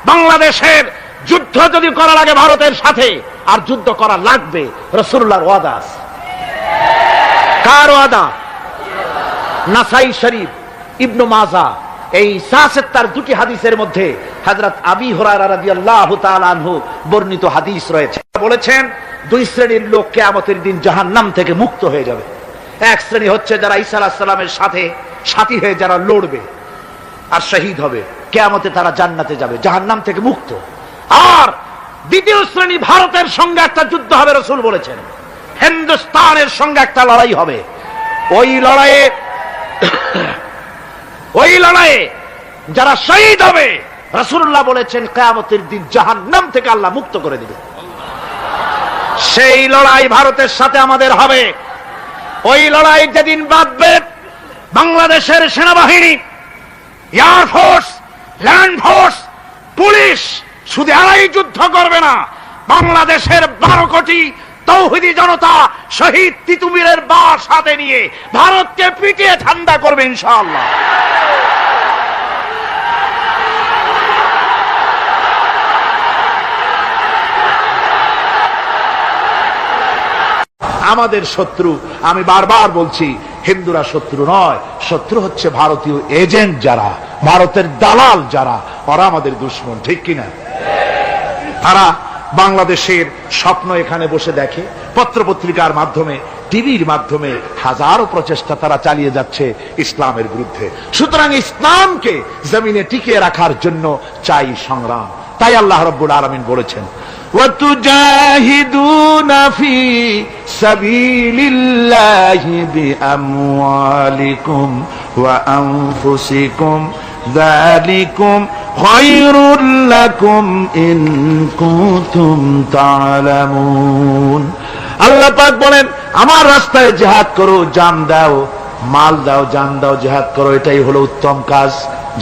বাংলাদেশের যুদ্ধ যদি করা লাগে ভারতের সাথে, আর যুদ্ধ করা লাগবে, রাসূলুল্লাহর ওয়াদা আছে। কার ওয়াদা? নাসাই শরীফ, ইবনে মাজাহ, এই তার দুটি হাদিসের মধ্যে হযরত আবী হুরায়রা রাদিয়াল্লাহু তাআলা আনহু বর্ণিত হাদিস রয়েছে। বলেছেন দুই শ্রেণীর লোক কিয়ামতের দিন জাহান্নাম থেকে মুক্ত হয়ে যাবে। এক শ্রেণী হচ্ছে যারা ঈসা আলাইহিস সালামের সাথে সাথী হয়ে যারা লড়বে আর শহীদ হবে, কিয়ামতে তারা জান্নাতে যাবে, জাহান্নাম থেকে মুক্ত। আর দ্বিতীয় শ্রেণী, ভারতের সঙ্গে একটা যুদ্ধ হবে, রাসূল বলেছেন হিন্দুস্তানের সঙ্গে একটা লড়াই হবে। ওই লড়াইয়ে যারা শহীদ হবে, রাসূলুল্লাহ বলেছেন কিয়ামতের দিন জাহান্নাম থেকে আল্লাহ মুক্ত করে দিবে। সেই লড়াই ভারতের সাথে আমাদের হবে। ওই লড়াই যেদিন বাঁধবে, বাংলাদেশের সেনাবাহিনী, এয়ারফোর্স, ল্যান্ড ফোর্স, পুলিশ শুধু এরাই যুদ্ধ করবে না, বাংলাদেশের 12 কোটি তৌহিদি জনতা শহীদ তিতুমীরের বাস হাতে নিয়ে ভারতকে পিটিয়ে ঠান্ডা করবে ইনশাআল্লাহ। আমাদের শত্রু, আমি বারবার বলছি, হিন্দুরা শত্রু নয়, শত্রু হচ্ছে ভারতীয় এজেন্ট যারা, ভারতের দালাল যারা, ওরা আমাদের দুশমন, ঠিক কিনা? তারা বাংলাদেশের স্বপ্ন এখানে বসে দেখে, পত্রপত্রিকার মাধ্যমে, টিভির মাধ্যমে হাজারো প্রচেষ্টা তারা চালিয়ে যাচ্ছে ইসলামের বিরুদ্ধে। সুতরাং ইসলামকে জমিনে টিকিয়ে রাখার জন্য চাই সংগ্রাম। তাই আল্লাহ রাব্বুল আলামিন বলেছেন وَتُجَاهِدُونَ فِي سَبِيلِ اللَّهِ بِأَمْوَالِكُمْ وَأَنفُسِكُمْ ذَلِكُمْ خَيْرٌ لَكُمْ إِن كُنتُمْ تَعْلَمُونَ। আল্লাহ পাক বলেন, আমার রাস্তায় জিহাদ করো, জান দাও, মাল দাও, জান দাও, জিহাদ করো, এটাই হলো উত্তম কাজ।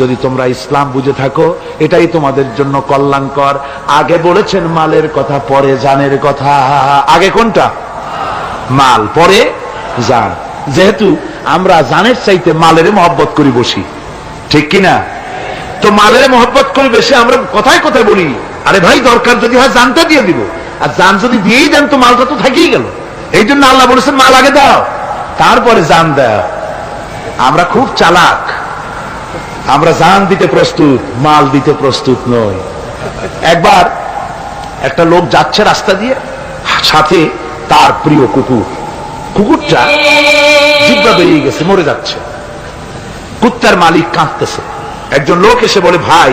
যদি তোমরা ইসলাম বুঝে থাকো, এটাই তোমাদের জন্য কল্যাণকর। আগে বলেছেন মালের কথা, পরে জানের কথা। আগে কোনটা? মাল, পরে জান। যেহেতু আমরা জানের চাইতে মালের মহব্বত করি বসি, ঠিক কিনা? তো মালের মহব্বত করি বেশি, আমরা কথায় কথায় বলি, আরে ভাই দরকার যদি হয় জানটা দিয়ে দিব, আর জান যদি দিয়েই দেন তো মালটা তো থাকিই গেল। এই জন্য আল্লাহ বলেছেন মাল আগে দাও, তারপরে জান দাও। আমরা খুব চালাক, আমরা জান দিতে প্রস্তুত, মাল দিতে প্রস্তুত নই। একবার একটা লোক যাচ্ছে রাস্তা দিয়ে, সাথে তার প্রিয় কুকুর, কুকুরটা জিহ্বা বেরিয়ে গেছে, মরে যাচ্ছে। কুত্তার মালিক কাঁদতেছে। একজন লোক এসে বলে, ভাই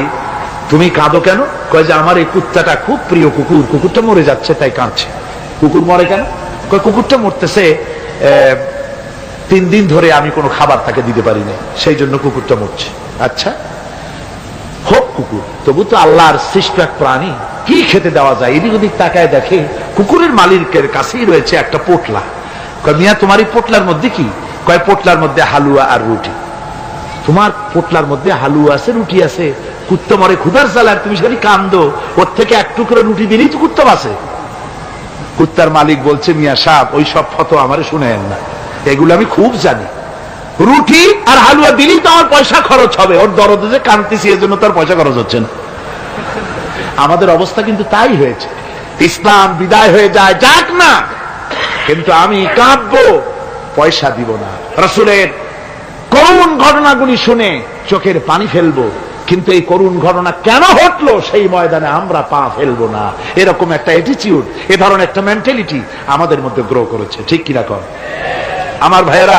তুমি কাঁদো কেন? কয় যে আমার এই কুত্তাটা খুব প্রিয় কুকুর, কুকুরটা মরে যাচ্ছে তাই কাঁদছে। কুকুর মরে কেন? কয় কুকুরটা মরতেছে 3 দিন ধরে আমি কোনো খাবার তাকে দিতে পারি না, সেই জন্য কুকুরটা মরছে। আচ্ছা হোক কুকুর, তবু তো আল্লাহর সৃষ্ট এক প্রাণী, কি খেতে দেওয়া যায়? এদিক ওদিক তাকায় দেখে কুকুরের মালিকের কাছেই রয়েছে একটা পোটলা। কয় মিয়া তোমার এই পোটলার মধ্যে কি? কয় পোটলার মধ্যে হালুয়া আর রুটি। তোমার পোটলার মধ্যে হালুয়া আছে, রুটি আছে, কুত্তা মরে ক্ষুধার জ্বালায়, তুমি সেখানে কান্দো, ওর থেকে এক টুকরো রুটি দিলেই তো কুত্তা বাঁচে। কুত্তার মালিক বলছে, মিয়া সাহেব ওই সব ফতো আমারে শুনেন না, এগুলো আমি খুব জানি। রুটি আর হালুয়া দিলেই তো আমার পয়সা খরচ হবে, ওর দরদে যে কাঁদতেছি এজন্য তার পয়সা খরচ হচ্ছে না। আমাদের অবস্থা কিন্তু তাই হয়েছে। ইসলাম বিদায় হয়ে যায়, যাক না, কিন্তু আমি কাঁদবো, পয়সা দিব না। রাসূলের করুণ ঘটনাগুলি শুনে চোখের পানি ফেলবো, কিন্তু এই করুণ ঘটনা কেন ঘটলো সেই ময়দানে আমরা পা ফেলবো না। এরকম একটা অ্যাটিটিউড, এ ধরনের একটা মেন্টালিটি আমাদের মধ্যে গ্রো করেছে, ঠিক কিনা কর? আমার ভাইয়েরা,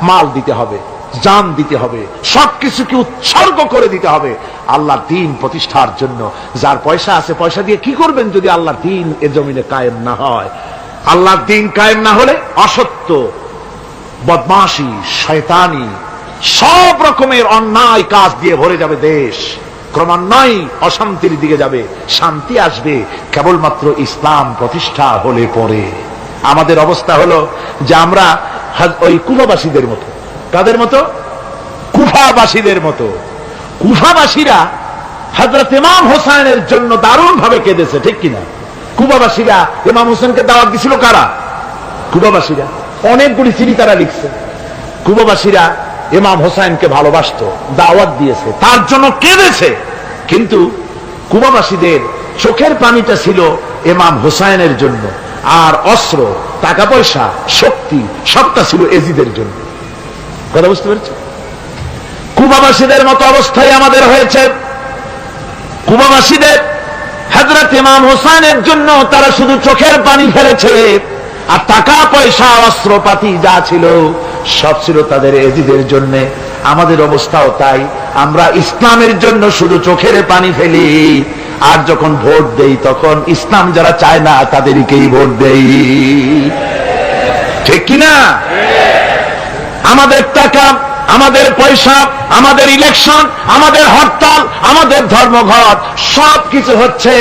মাল দিতে হবে, জান দিতে হবে, সবকিছুকে উৎসর্গ করে দিতে হবে আল্লাহর দ্বীন প্রতিষ্ঠার জন্য। যার পয়সা আছে, পয়সা দিয়ে কি করবেন যদি আল্লাহর দ্বীন এ জমিনে কায়েম না হয়? আল্লাহর দ্বীন কায়েম না হলে অসত্য, বদমাশি, শয়তানি, সব রকমের অন্যায় কাজ দিয়ে ভরে যাবে দেশ, ক্রমান্বয়ে অশান্তির দিকে যাবে। শান্তি আসবে কেবলমাত্র ইসলাম প্রতিষ্ঠা হলে পরে। আমাদের অবস্থা হলো যে আমরা ওই কুফাবাসীদের মতো। কাদের মতো? কুফাবাসীদের মতো। কুফাবাসীরা হযরত ইমাম হোসেনের জন্য দারুণ ভাবে কেঁদেছে, ঠিক কিনা? কুফাবাসীরা ইমাম হোসেনকে দাওয়াত দিছিল কারা? কুফাবাসীরা। অনেকগুলি চিঠি তারা লিখছে। কুফাবাসীরা ইমাম হোসেনকে ভালোবাসতো, দাওয়াত দিয়েছে, তার জন্য কেঁদেছে। কিন্তু কুবাবাসীদের চোখের পানিটা ছিল ইমাম হুসাইনের জন্য, আর অস্ত্র, টাকা পয়সা, শক্তি সবটা ছিল এজিদের জন্য। কথা বুঝতে পেরেছেন? কুবাবাসীদের মতো অবস্থায় আমাদের হয়েছে। কুবাবাসীদের হযরত ইমাম হুসাইনের জন্য তারা শুধু চোখের পানি ফেলেছে, আর টাকা পয়সা অস্ত্রপাতি যা ছিল সব ছিল তাদের এজিদের জন্য। আমাদের অবস্থাও তাই, আমরা ইসলামের জন্য শুধু চোখের পানি ফেলি, আর যখন ভোট দেই তখন ইসলাম যারা চায় না তাদেরকেই ভোট দেই। ঠিক কিনা? আমাদের টাকা, আমাদের পয়সা, আমাদের ইলেকশন, আমাদের হরতাল, আমাদের ধর্মঘট সবকিছু হচ্ছে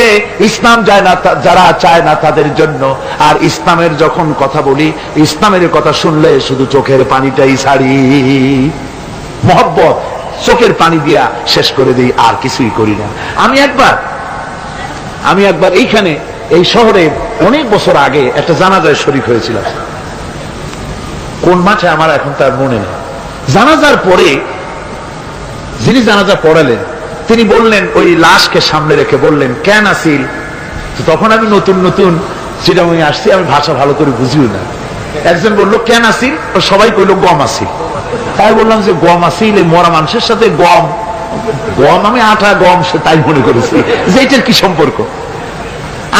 ইসলাম যায় না, যারা চায় না তাদের জন্য। আর ইসলামের যখন কথা বলি, ইসলামের কথা শুনলে শুধু চোখের পানিটাই ছাড়ি, মহব্বত চোখের পানি দিয়া শেষ করে দিই, আর কিছুই করি না। আমি একবার এইখানে এই শহরে অনেক বছর আগে একটা জানাজায় শরীক হয়েছিলাম। কোন মাঠে আমার এখন তার মনে নেই। জানাজার পরে যিনি জানাজা পড়ালেন তিনি বললেন, ওই লাশকে সামনে রেখে বললেন, কেন আসিল? তখন আমি নতুন নতুন চিটাগাং আসছি, আমি ভাষা ভালো করে বুঝিও না। একজন বললো কেন আসিল, সবাই কইলো গম আসিল। তাই বললাম যে গম আসিল, মরা মানুষের সাথে গম, আমি আটা গম সে তাই মনে করেছি যে এটার কি সম্পর্ক।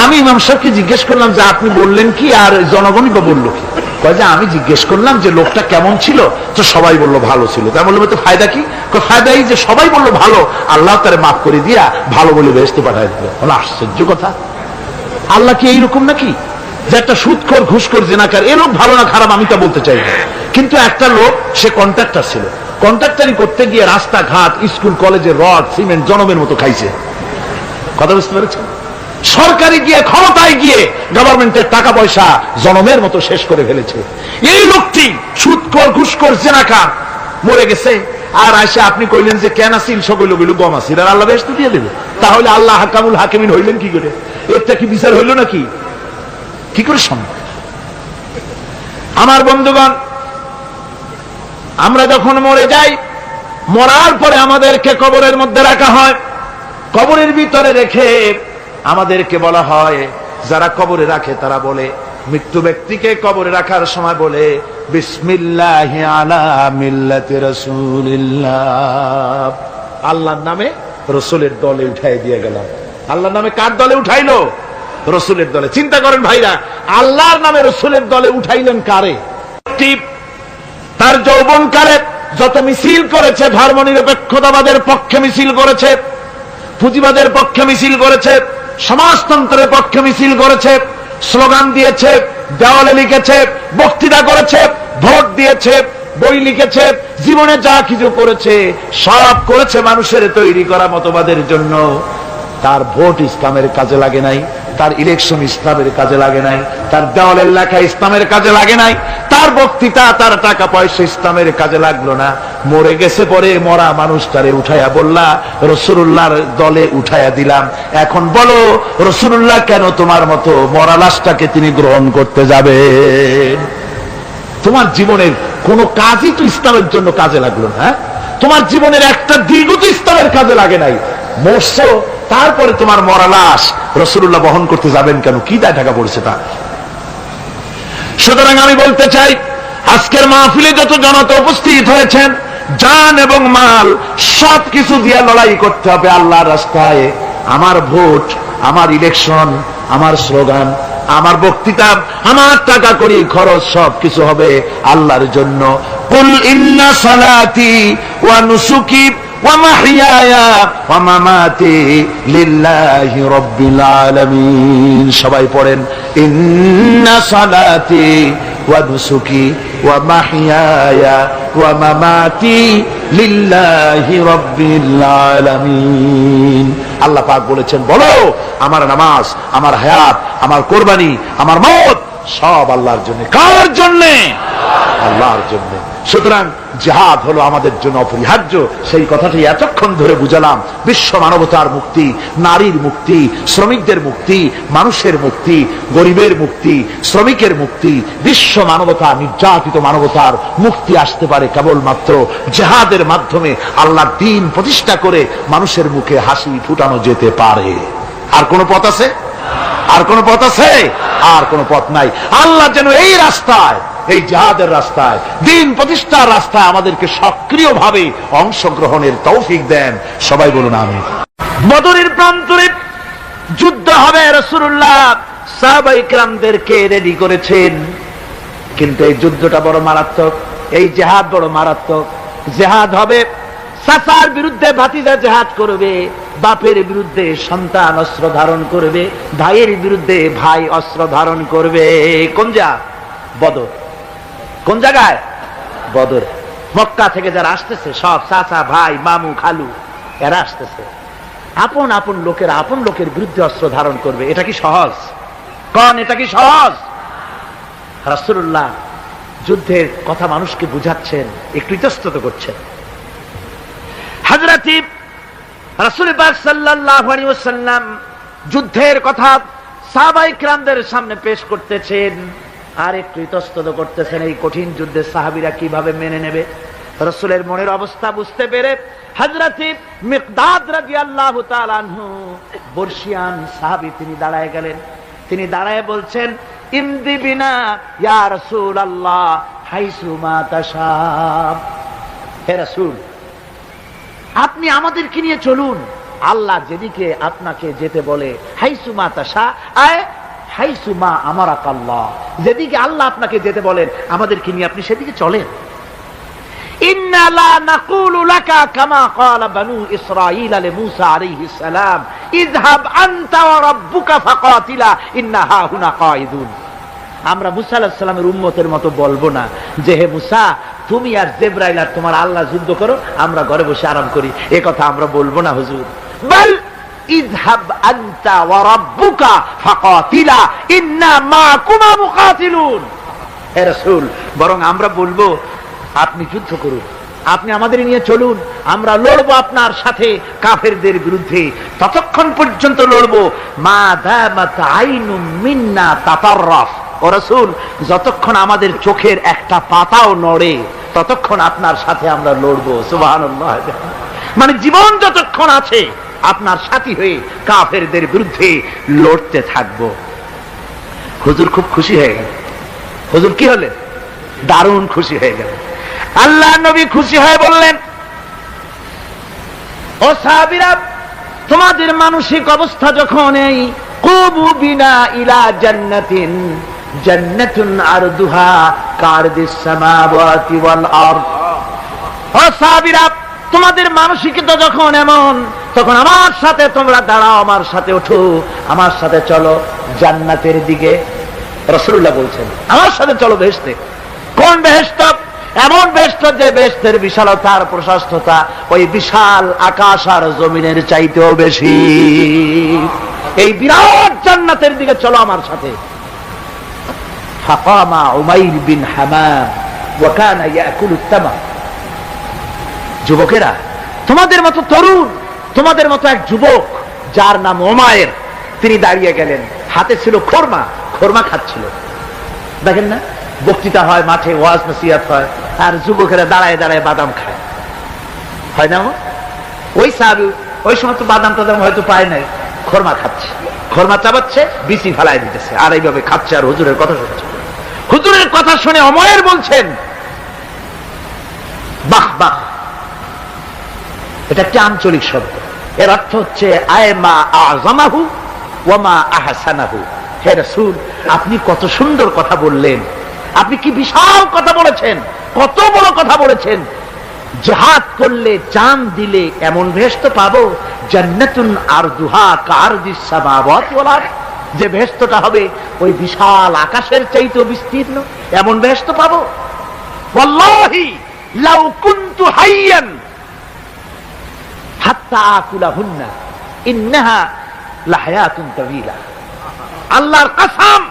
আমি ইমাম সাহেবকে জিজ্ঞেস করলাম যে আপনি বললেন কি, আর জনগণই বা বললো কি? কয় যে আমি জিজ্ঞেস করলাম যে লোকটা কেমন ছিল, তো সবাই বললো ভালো ছিল। তাই বললাম তো ফায়দা কি? ফায়দা এই যে সবাই বললো ভালো, আল্লাহ তারে মাফ করে দিয়া ভালো বলে বেহেশতে পাঠায় দিল। বলো আশ্চর্য কথা, আল্লাহ কি এইরকম নাকি যে একটা সুদখোর, ঘুষখোর, জিনাকার এ লোক ভালো না খারাপ আমি তা বলতে চাই না, কিন্তু একটা লোক সে কন্ট্রাক্টর ছিল, কন্ট্রাক্টারি করতে গিয়ে রাস্তাঘাট, স্কুল কলেজের রড সিমেন্ট জনমের মতো খাইছে। কথা বুঝতে পেরেছেন? সরকারি গিয়ে, ক্ষমতায় গিয়ে গভর্নমেন্টের টাকা পয়সা জনমের মতো শেষ করে ফেলেছে। এই লোকটি সুদখোর, ঘুষখোর, জিনাকার মরে গেছে, আর আসে আপনি কইলেন যে কেন আসিল, সকল লোকগুলো গম আসিল, আর আল্লাহ বেহেশত দিয়ে দেবে। তাহলে আল্লাহ হাকামুল হাকিমিন হইলেন কি করে? এটা কি বিচার হইল নাকি? কি করে সম্ভব? আমার বন্ধুগণ, আমরা যখন মরে যাই, মরার পরে আমাদেরকে কবরের মধ্যে রাখা হয়। কবরের ভিতরে রেখে আমাদেরকে বলা হয়, যারা কবরে রাখে তারা বলে, মৃত্যু ব্যক্তিকে কবরে রাখার সময় বলে, বিসমিল্লাহি আলা মিল্লাতি রাসূলিল্লাহ, আল্লাহর নামে রাসূলের দলে উঠাই দিয়ে গেলাম। আল্লাহর নামে কার দলে উঠাইলো? রাসূলের দলে। চিন্তা করেন ভাইরা, আল্লাহর নামে রাসূলের দলে উঠাইলেন কারে? তার যৌবনকালে যত মিছিল করেছে, ধর্ম নিরপেক্ষতাবাদের পক্ষে মিছিল করেছে, পুঁজিবাদের পক্ষে মিছিল করেছে, সমাজতন্ত্রের পক্ষে মিছিল করেছে, স্লোগান দিয়েছে, দেওয়ালে লিখেছে, বক্তৃতা করেছে, ভোট দিয়েছে, বই লিখেছে, জীবনে যা কিছু করেছে সব করেছে মানুষের তৈরি করা মতবাদের জন্য। তার ভোট ইসলামের কাজে লাগে নাই, তার ইলেকশন ইসলামের কাজে লাগে নাই, তার দেওয়ালের লেখা ইসলামের কাজে লাগে নাই, তার বক্তৃতা, তার টাকা পয়সা ইসলামের কাজে লাগলো না। মরে গেছে, পরে মরা মানুষটারে উঠাইয়া বললা রাসূলুল্লাহর দলে উঠাইয়া দিলাম। এখন বলো রাসূলুল্লাহ কেন তোমার মতো মরা লাশটাকে তিনি গ্রহণ করতে যাবে? তোমার জীবনের কোন কাজই তো ইসলামের জন্য কাজে লাগলো না। তোমার জীবনের একটা দীর্ঘ তো ইসলামের কাজে লাগে নাই। মরছো, তারপরে তোমার মরা লাশ রাসূলুল্লাহ বহন করতে যাবেন কেন? কি দায় টাকা পড়ছে তা? সুতরাং আমি বলতে চাই, আজকের মাহফিলে যত জনতা উপস্থিত হয়েছেন, জান এবং মাল সবকিছু দিয়ে লড়াই করতে হবে আল্লাহর রাস্তায়। আমার ভোট, আমার ইলেকশন, আমার স্লোগান, আমার বক্তৃতা, আমার টাকা করি খরচ সবকিছু হবে আল্লাহর জন্য। কুল ইন্না সালাতি ওয়া নুসুকি ওয়া মাহইয়ায়া ওয়া মামাতি লিল্লাহি রাব্বিল আলামিন। সবাই পড়েন, ইন্না সালাতি ওয়া নুসুকি ওয়া মাহইয়ায়া ওয়া মামাতি লিল্লাহি রাব্বিল আলামিন। আল্লাহ পাক বলেছেন, বলো আমার নামাজ, আমার হায়াত, আমার কোরবানি, আমার মওত সব আল্লাহর জন্য। কার জন্য? আল্লাহর জন্য। সুতরাং জিহাদ হলো আমাদের জন্য অপরিহার্য। সেই কথাটি এতক্ষণ ধরে বুঝালাম। বিশ্ব মানবতার মুক্তি, নারীর মুক্তি, শ্রমিকদের মুক্তি, মানুষের মুক্তি, গরিবের মুক্তি, শ্রমিকের মুক্তি, বিশ্ব মানবতা, নির্যাতিত মানবতার মুক্তি আসতে পারে কেবলমাত্র জিহাদের মাধ্যমে। আল্লাহর দ্বীন প্রতিষ্ঠা করে মানুষের মুখে হাসি ফুটানো যেতে পারে। আর কোন পথ আছে? আর কোন পথ আছে? আর কোন পথ নাই। আল্লাহ যেন এই রাস্তায়, এই জিহাদের রাস্তায়, দ্বীন প্রতিষ্ঠার রাস্তায় আমাদেরকে সক্রিয়ভাবে অংশগ্রহণের তৌফিক দেন। সবাই বলুন আমিন। বদরের প্রান্তরে যুদ্ধ হবে, রাসূলুল্লাহ সাহাবায়ে কেরামদেরকে রেডি করেছেন। কিন্তু এই যুদ্ধটা বড় মারাত্মক, এই জিহাদ বড় মারাত্মক। জিহাদ হবে, চাচার বিরুদ্ধে ভাতিজা জিহাদ করবে, বাপের বিরুদ্ধে সন্তান অস্ত্র ধারণ করবে, ভাইয়ের বিরুদ্ধে ভাই অস্ত্র ধারণ করবে। কোন জায়গা? বদর। কোন জায়গায়? বদর। মক্কা থেকে যারা আসতেছে সব চাচা, ভাই, মামু, খালু, এরা আসতেছে। আপন আপন লোকেরা আপন লোকের বিরুদ্ধে অস্ত্র ধারণ করবে। এটা কি সহজ? কোন এটা কি সহজ? রাসূলুল্লাহ যুদ্ধের কথা মানুষকে বুঝাচ্ছেন, একটু ইতস্তত করছেন। হযরত রাসূল পাক সাল্লাল্লাহু আলাইহি ওয়াসাল্লাম যুদ্ধের কথা সাহাবায়ে কেরামদের সামনে পেশ করতেছেন, আর একটু ইতস্তত করতেছেন এই কঠিন যুদ্ধে সাহাবীরা কিভাবে মেনে নেবে। রাসূলের মনের অবস্থা বুঝতে পেরে হযরত মিকদাদ রাদিয়াল্লাহু তাআলা আনহু, বর্ষিয়ান সাহাবী, তিনি দাঁড়ায় গেলেন। তিনি দাঁড়ায় বলছেন, ইমদি বিনা ইয়া রাসূলুল্লাহ হাইসু মা তাশা। হে রাসূল, আপনি আমাদেরকে নিয়ে চলুন, আল্লাহ যেদিকে আপনাকে যেতে বলে, হাইসু মা তাশা আয় হাইসু মা আমারাকাল্লাহ, যেদিকে আল্লাহ আপনাকে যেতে বলেন আমাদেরকে নিয়ে আপনি সেদিকে চলেন। ইন্না লা নাকুলু লাকা কামা ক্বালা বানু ইসরাঈল লিমূসা আলাইহিস সালাম, ইযহাব আনতা ওয়া রাব্বুকা ফাকাতিলা ইন্না হাহুনা কাঈদুন। আমরা মুসা আলাইহিস সালামের উম্মতের মতো বলবো না যে হে মুসা, তুমি আর জিবরাইল আর তোমার আল্লাহ যুদ্ধ করো, আমরা ঘরে বসে আরাম করি। এই কথা আমরা বলবো না হুজুর। বল ইযহাব আনতা ওয়া রাব্বুকা ফাকাতিলা ইন্না মাকুমা মুকাতিলুন। হে রাসূল, বরং আমরা বলবো আপনি যুদ্ধ করুন, আপনি আমাদের নিয়ে চলুন, আমরা লড়বো আপনার সাথে কাফেরদের বিরুদ্ধে। ততক্ষণ পর্যন্ত লড়বো মা দামাত আইনু মিন্না তাতাররাফ। ও রাসূল, যতক্ষণ আমাদের চোখের একটা পাতাও নড়ে ততক্ষণ আপনার সাথে আমরা লড়বো। সুবহানাল্লাহ। মানে জীবন যতক্ষণ আছে আপনার সাথী হয়ে কাফেরদের বিরুদ্ধে লড়তে থাকবো। হুজুর খুব খুশি হয়ে গেল। হুজুর কি হলেন? দারুণ খুশি হয়ে গেল। আল্লাহ নবী খুশি হয়ে বললেন, ও সাহাবীরা, তোমাদের মানসিক অবস্থা যখন এই কুবু বিনা ইলা জান্নাতিন, জান্নাতুন আরদুহা কারদিস সামাওয়াতি ওয়াল আরদ। ও সাহাবীরা, তোমাদের মানসিকতা যখন এমন, তখন আমার সাথে তোমরা দাঁড়াও, আমার সাথে ওঠো, আমার সাথে চলো জান্নাতের দিকে। রাসূলুল্লাহ বলছেন, আমার সাথে চলো বেহেশতে। কোন বেহেশত? এমন বেহেশত যে বেহেশতের বিশালতার প্রশস্ততা ওই বিশাল আকাশ আর জমিনের চাইতেও বেশি। এই বিরাট জান্নাতের দিকে চলো আমার সাথে। ফাকামা উমাইর বিন হামাম ওয়া কানা ইয়াকুলু তামার। যুবকেরা, তোমাদের মতো তরুণ, তোমাদের মতো এক যুবক যার নাম উমাইর, তিনি দাঁড়িয়ে গেলেন, হাতে ছিল খোরমা, খোরমা খাচ্ছিল। দেখেন না, বক্তৃতা হয় মাঠে, ওয়াজ নসিহত হয়, আর যুবকেরা দাঁড়ায় দাঁড়ায় বাদাম খায়, হয় না? ওই সাহাবী ওই সময় তো বাদাম টাদাম হয়তো পায় নাই, খোরমা খাচ্ছে, খোরমা চাবাচ্ছে, বিচি ফেলায় দিতেছে, আর এইভাবে খাচ্ছে আর হুজুরের কথা শুনছে। হুজুরের কথা শুনে উমাইর বলছেন, বাহ বাহ। এটা একটা আঞ্চলিক শব্দ, এর অর্থ হচ্ছে আয়মা আযমাহু ওয়া মা আহসানাহু। হে রাসূল, আপনি কত সুন্দর কথা বললেন, আপনি কি বিশাল কথা বলেছেন, কত বড় কথা বলেছেন। জিহাদ করলে, জান দিলে এমন বেহেশত পাবো, জান্নাতুন আরদুহা কারদিস সামাওয়াতি ওয়াল আরদ, যে বেহেশতটা হবে ওই বিশাল আকাশের চাইতেও বিস্তীর্ণ, এমন বেহেশত পাবো। ওয়াল্লাহি লাউ কুনতু হাইয়ান হাত্তা আকুলাহুন্না ইন্নাহা লাহায়াতুন তাওয়িলা। আল্লাহর কসম,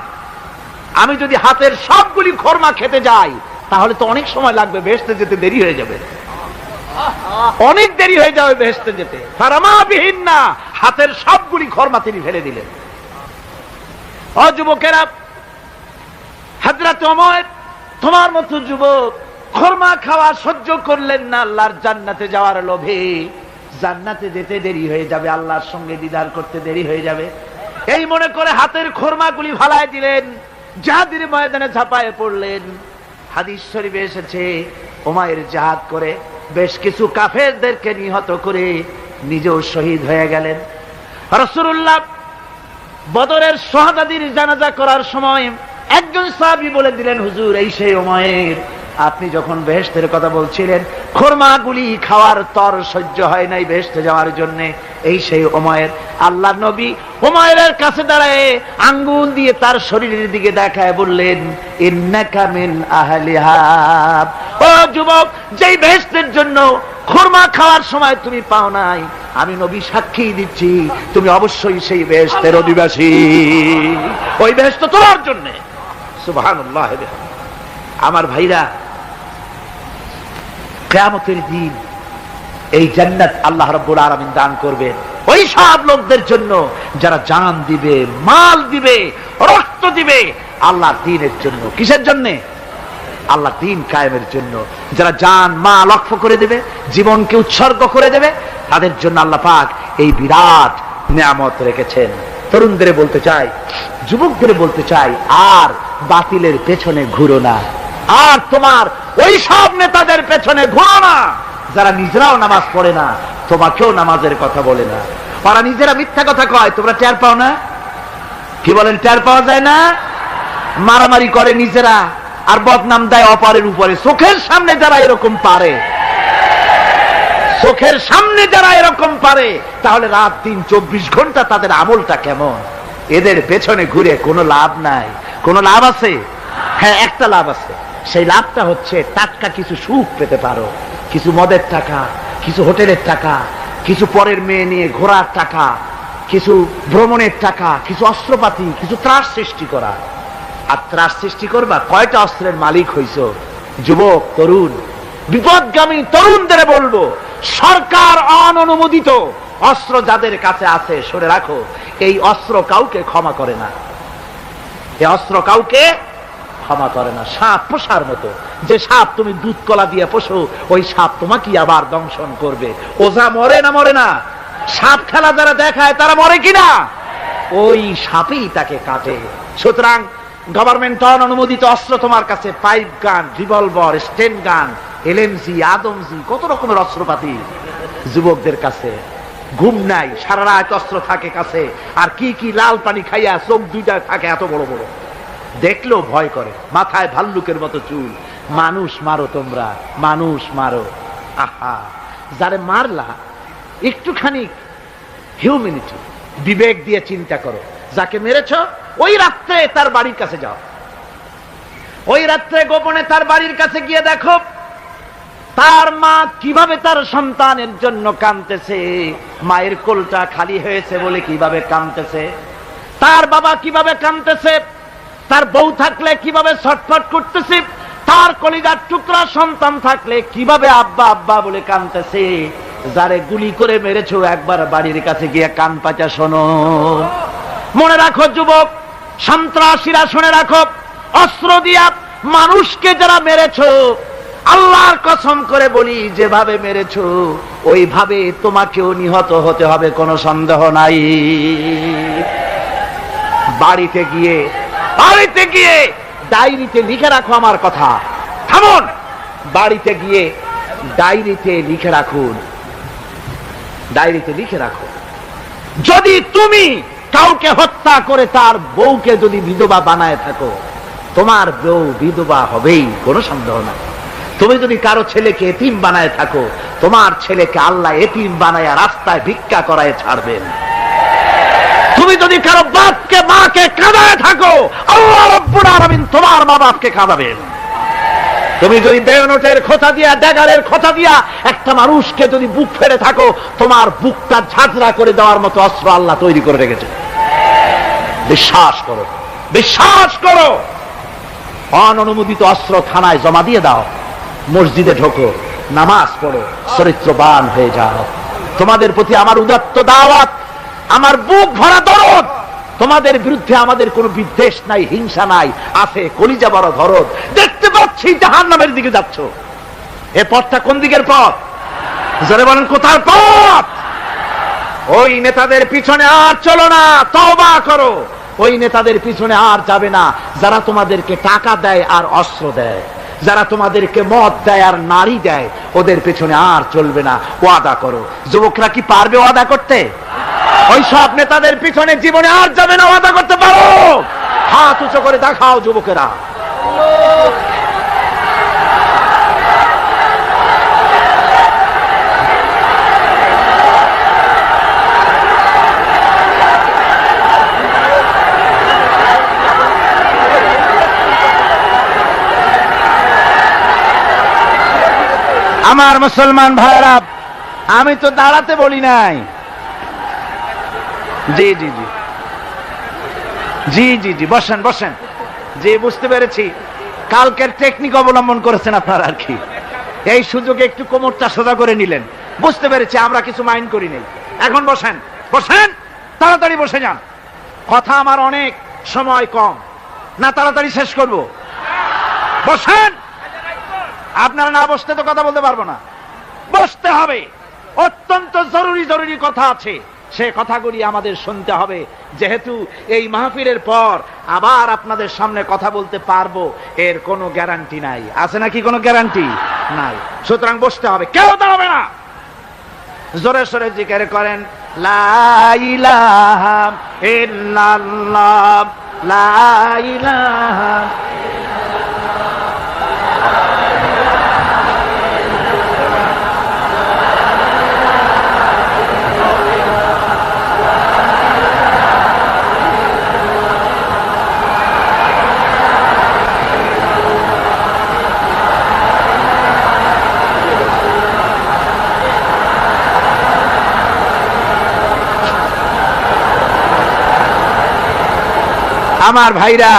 আমি যদি হাতের সবগুলি খোরমা খেতে যাই তাহলে তো অনেক সময় লাগবে, বেহেশতে যেতে দেরি হয়ে যাবে, অনেক দেরি হয়ে যাবে বেহেশতে যেতে। ফারামা বিহীন না, হাতের সবগুলি খরমা তিনি ফেলে দিলেন। ও যুবকেরা, হযরত ওমর তোমার মতো যুবক খরমা খাওয়া সহ্য করলেন না আল্লাহর জান্নাতে যাওয়ার লোভে। জান্নাতে যেতে দেরি হয়ে যাবে, আল্লাহর সঙ্গে দিদার করতে দেরি হয়ে যাবে, এই মনে করে হাতের খরমাগুলি ফালায় দিলেন, জিহাদের ময়দানে ঝাঁপায়ে পড়লেন। হাদিস শরীফে এসেছে, উমাইর জিহাদ করে বেশ কিছু কাফেরদেরকে নিহত করে নিজেও শহীদ হয়ে গেলেন। রাসূলুল্লাহ বদরের শাহাদাতের জানাজা করার সময় একজন সাহাবী বলে দিলেন, হুজুর এই সেই উমাইর, আপনি যখন বেহেশতের কথা বলছিলেন, খরমাগুলি খাওয়ার তর সহ্য হয় নাই বেহেশতে যাওয়ার জন্য, এই সেই উমাইর। আল্লাহর নবী উমাইরের কাছে দাঁড়ায় আঙ্গুল দিয়ে তার শরীরের দিকে দেখায় বললেন, ইন্নাকা মিন আহলিহা। ও যুবক, যেই বেহেশতের জন্য খরমা খাওয়ার সময় তুমি পাও নাই, আমি নবী সাক্ষী দিচ্ছি তুমি অবশ্যই সেই বেহেশতের অধিবাসী, ওই বেহেশত তোমার জন্য। সুবহানাল্লাহ। আমার ভাইরা, কিয়ামতের দিন এই জান্নাত আল্লাহ রাব্বুল আলামিন দান করবেন ওই সব লোকদের জন্য যারা জান দিবে, মাল দিবে, রক্ত দিবে আল্লাহর দ্বীনের জন্য। কিসের জন্য? আল্লাহর দ্বীন কায়েমের জন্য। যারা জান মাল ওয়াকফ করে দেবে, জীবনকে উৎসর্গ করে দেবে, তাদের জন্য আল্লাহ পাক এই বিরাট নিয়ামত রেখেছেন। তরুণদের বলতে চাই, যুবকদের বলতে চাই, আর বাতিলের পেছনে ঘুরো না, আর তোমার ওই সব নেতাদের পেছনে ঘুরো না যারা নিজেরাও নামাজ পড়ে না, তোমাকেও নামাজের কথা বলে না। ওরা নিজেরা মিথ্যা কথা কয়, তোমরা টের পাও না? কি বলেন, টের পাওয়া যায় না? মারামারি করে নিজেরা আর বদনাম দেয় অপরের উপরে। চোখের সামনে যারা এরকম পারে, চোখের সামনে যারা এরকম পারে, তাহলে রাত দিন 24 ঘন্টা তাদের আমলটা কেমন? এদের পেছনে ঘুরে কোনো লাভ নাই। কোনো লাভ আছে? হ্যাঁ, একটা লাভ আছে। সেই লাভটা হচ্ছে টাটকা কিছু সুখ পেতে পারো, কিছু মদের টাকা, কিছু হোটেলের টাকা, কিছু পরের মেয়ে নিয়ে ঘোরার টাকা, কিছু ভ্রমণের টাকা, কিছু অস্ত্রপাতি, কিছু ত্রাস সৃষ্টি করা। আর ত্রাস সৃষ্টি করবা, কয়টা অস্ত্রের মালিক হইছ? যুবক, তরুণ, বিপদগামী তরুণদের বলবো, সরকার অননুমোদিত অস্ত্র যাদের কাছে আছে, সরে রাখো। এই অস্ত্র কাউকে ক্ষমা করে না, এই অস্ত্র কাউকে ক্ষমা করে না। সাপ পোষার মতো, যে সাপ তুমি দুধ কলা দিয়ে পোষো, ওই সাপ তোমাকে আবার দংশন করবে। ওঝা মরে না? মরে না? সাপ খেলা যারা দেখায় তারা মরে কিনা? ওই সাপই তাকে কাটে। সুতরাং গভর্নমেন্ট অনুমোদিত অস্ত্র তোমার কাছে, পাইপ গান, রিভলভার, স্টেন গান, এলএমজি, আদমজি, কত রকমের অস্ত্রপাতি যুবকদের কাছে। ঘুম নাই, সারা রাত অস্ত্র থাকে কাছে, আর কি কি লাল পানি খাইয়া চোখ দুইটা থাকে এত বড় বড়, দেখলেও ভয় করে। মাথায় ভাল্লুকের মতো চুল। মানুষ মারো তোমরা, মানুষ মারো। আহা, যারে মারলা একটুখানি হিউম্যানিটি, বিবেক দিয়ে চিন্তা করো। যাকে মেরেছ ওই রাত্রে তার বাড়ির কাছে যাও, ওই রাত্রে গোপনে তার বাড়ির কাছে গিয়ে দেখো তার মা কিভাবে তার সন্তানের জন্য কাঁদতেছে, মায়ের কোলটা খালি হয়েছে বলে কিভাবে কাঁদতেছে, তার বাবা কিভাবে কাঁদতেছে, তার বউ থাকলে কিভাবে ছটফট করতেছে, তার কলিজার টুকরা সন্তান থাকলে কিভাবে আব্বা আব্বা বলে কাঁদতেছে। যারে গুলি করে মেরেছো, একবার বাড়ির কাছে গিয়ে কান পাচা শোনো। মনে রাখো যুবক, সন্ত্রাসীরা, শুনে রাখো, অস্ত্র দিয়া মানুষকে যারা মেরেছো, আল্লাহর কসম করে বলি, যেভাবে মেরেছো ওইভাবে তোমাকেও নিহত হতে হবে, কোনো সন্দেহ নাই। বাড়িতে গিয়ে ডায়েরিতে লিখে রাখো আমার কথা। থামুন, বাড়িতে গিয়ে ডায়েরিতে লিখে রাখুন, ডায়েরিতে লিখে রাখো। যদি তুমি কাউকে হত্যা করে তার বউকে যদি বিধবা বানায় থাকো, তোমার বউ বিধবা হবেই, কোনো সন্দেহ নাই। তুমি যদি কারো ছেলেকে এতিম বানায় থাকো, তোমার ছেলেকে আল্লাহ এতিম বানায় রাস্তায় ভিক্ষা করায় ছাড়বেন। তুমি যদি কারো বাপকে, মাকে কাঁদায় থাকো, আল্লাহ রাব্বুল আলামিন তোমার মা বাপকে কাঁদাবেন। তুমি যদি বেয়নটের খোঁচা দিয়া, ড্যাগারের খোঁচা দিয়া একটা মানুষকে যদি বুক ফেড়ে থাকো, তোমার বুকটা ঝাঁঝরা করে দেওয়ার মতো অস্ত্র আল্লাহ তৈরি করে রেখেছে। বিশ্বাস করো, বিশ্বাস করো। অননুমোদিত অস্ত্র থানায় জমা দিয়ে দাও, মসজিদে ঢোকো, নামাজ পড়ো, চরিত্রবান হয়ে যাও। তোমাদের প্রতি আমার উদাত্ত দাওয়াত, আমার বুক ভরা দরদ। তোমাদের বিরুদ্ধে আমাদের কোনো বিদ্বেষ নাই, হিংসা নাই, আছে কলিজা বড় দরদ। দেখতে পাচ্ছি জাহান্নামের দিকে যাচ্ছ। এ পথটা কোন দিকের পথ? জোরে বলেন, কোথার পথ? ওই নেতাদের পিছনে আর চলো না, তওবা করো। ওই নেতাদের পিছনে আর যাবে না যারা তোমাদেরকে টাকা দেয় আর অস্ত্র দেয়, যারা তোমাদেরকে মদ দেয় আর নারী দেয়, ওদের পেছনে আর চলবে না। ওয়াদা করো। যুবকরা কি পারবে ওয়াদা করতে? ওই সব নেতাদের পিছনে জীবনে আর যাবে না। ওয়াদা করতে পারো? হাত উঁচু করে দেখাও যুবকেরা। আমার মুসলমান ভাইরা, আমি তো দাঁড়াতে বলি নাই। জি জি জি জি জি জি বসেন বসেন। জি, বুঝতে পেরেছি। কালকের টেকনিক অবলম্বন করেছেন আপনারা আর কি। এই সুযোগে একটু কোমরটা সোজা করে নিলেন। বুঝতে পেরেছি, আমরা কিছু মাইন্ড করি নাই। এখন বসেন বসেন, তাড়াতাড়ি বসে যান। কথা আমার অনেক, সময় কম, না তাড়াতাড়ি শেষ করব। বসেন। আপনারা না বসতে তো কথা বলতে পারবো না, বসতে হবে। অত্যন্ত জরুরি জরুরি কথা আছে, সে কথাগুলি আমাদের শুনতে হবে। যেহেতু এই মাহফিলের পর আবার আপনাদের সামনে কথা বলতে পারবো, এর কোনো গ্যারান্টি নাই। আছে নাকি কোনো গ্যারান্টি? নাই। সুতরাং বসতে হবে, কেউ দাঁড়াবে না। জোরে সোরে জিকির করেন, লা ইলাহা ইল্লাল্লাহ, লা ইলাহা। আমার ভাইরা,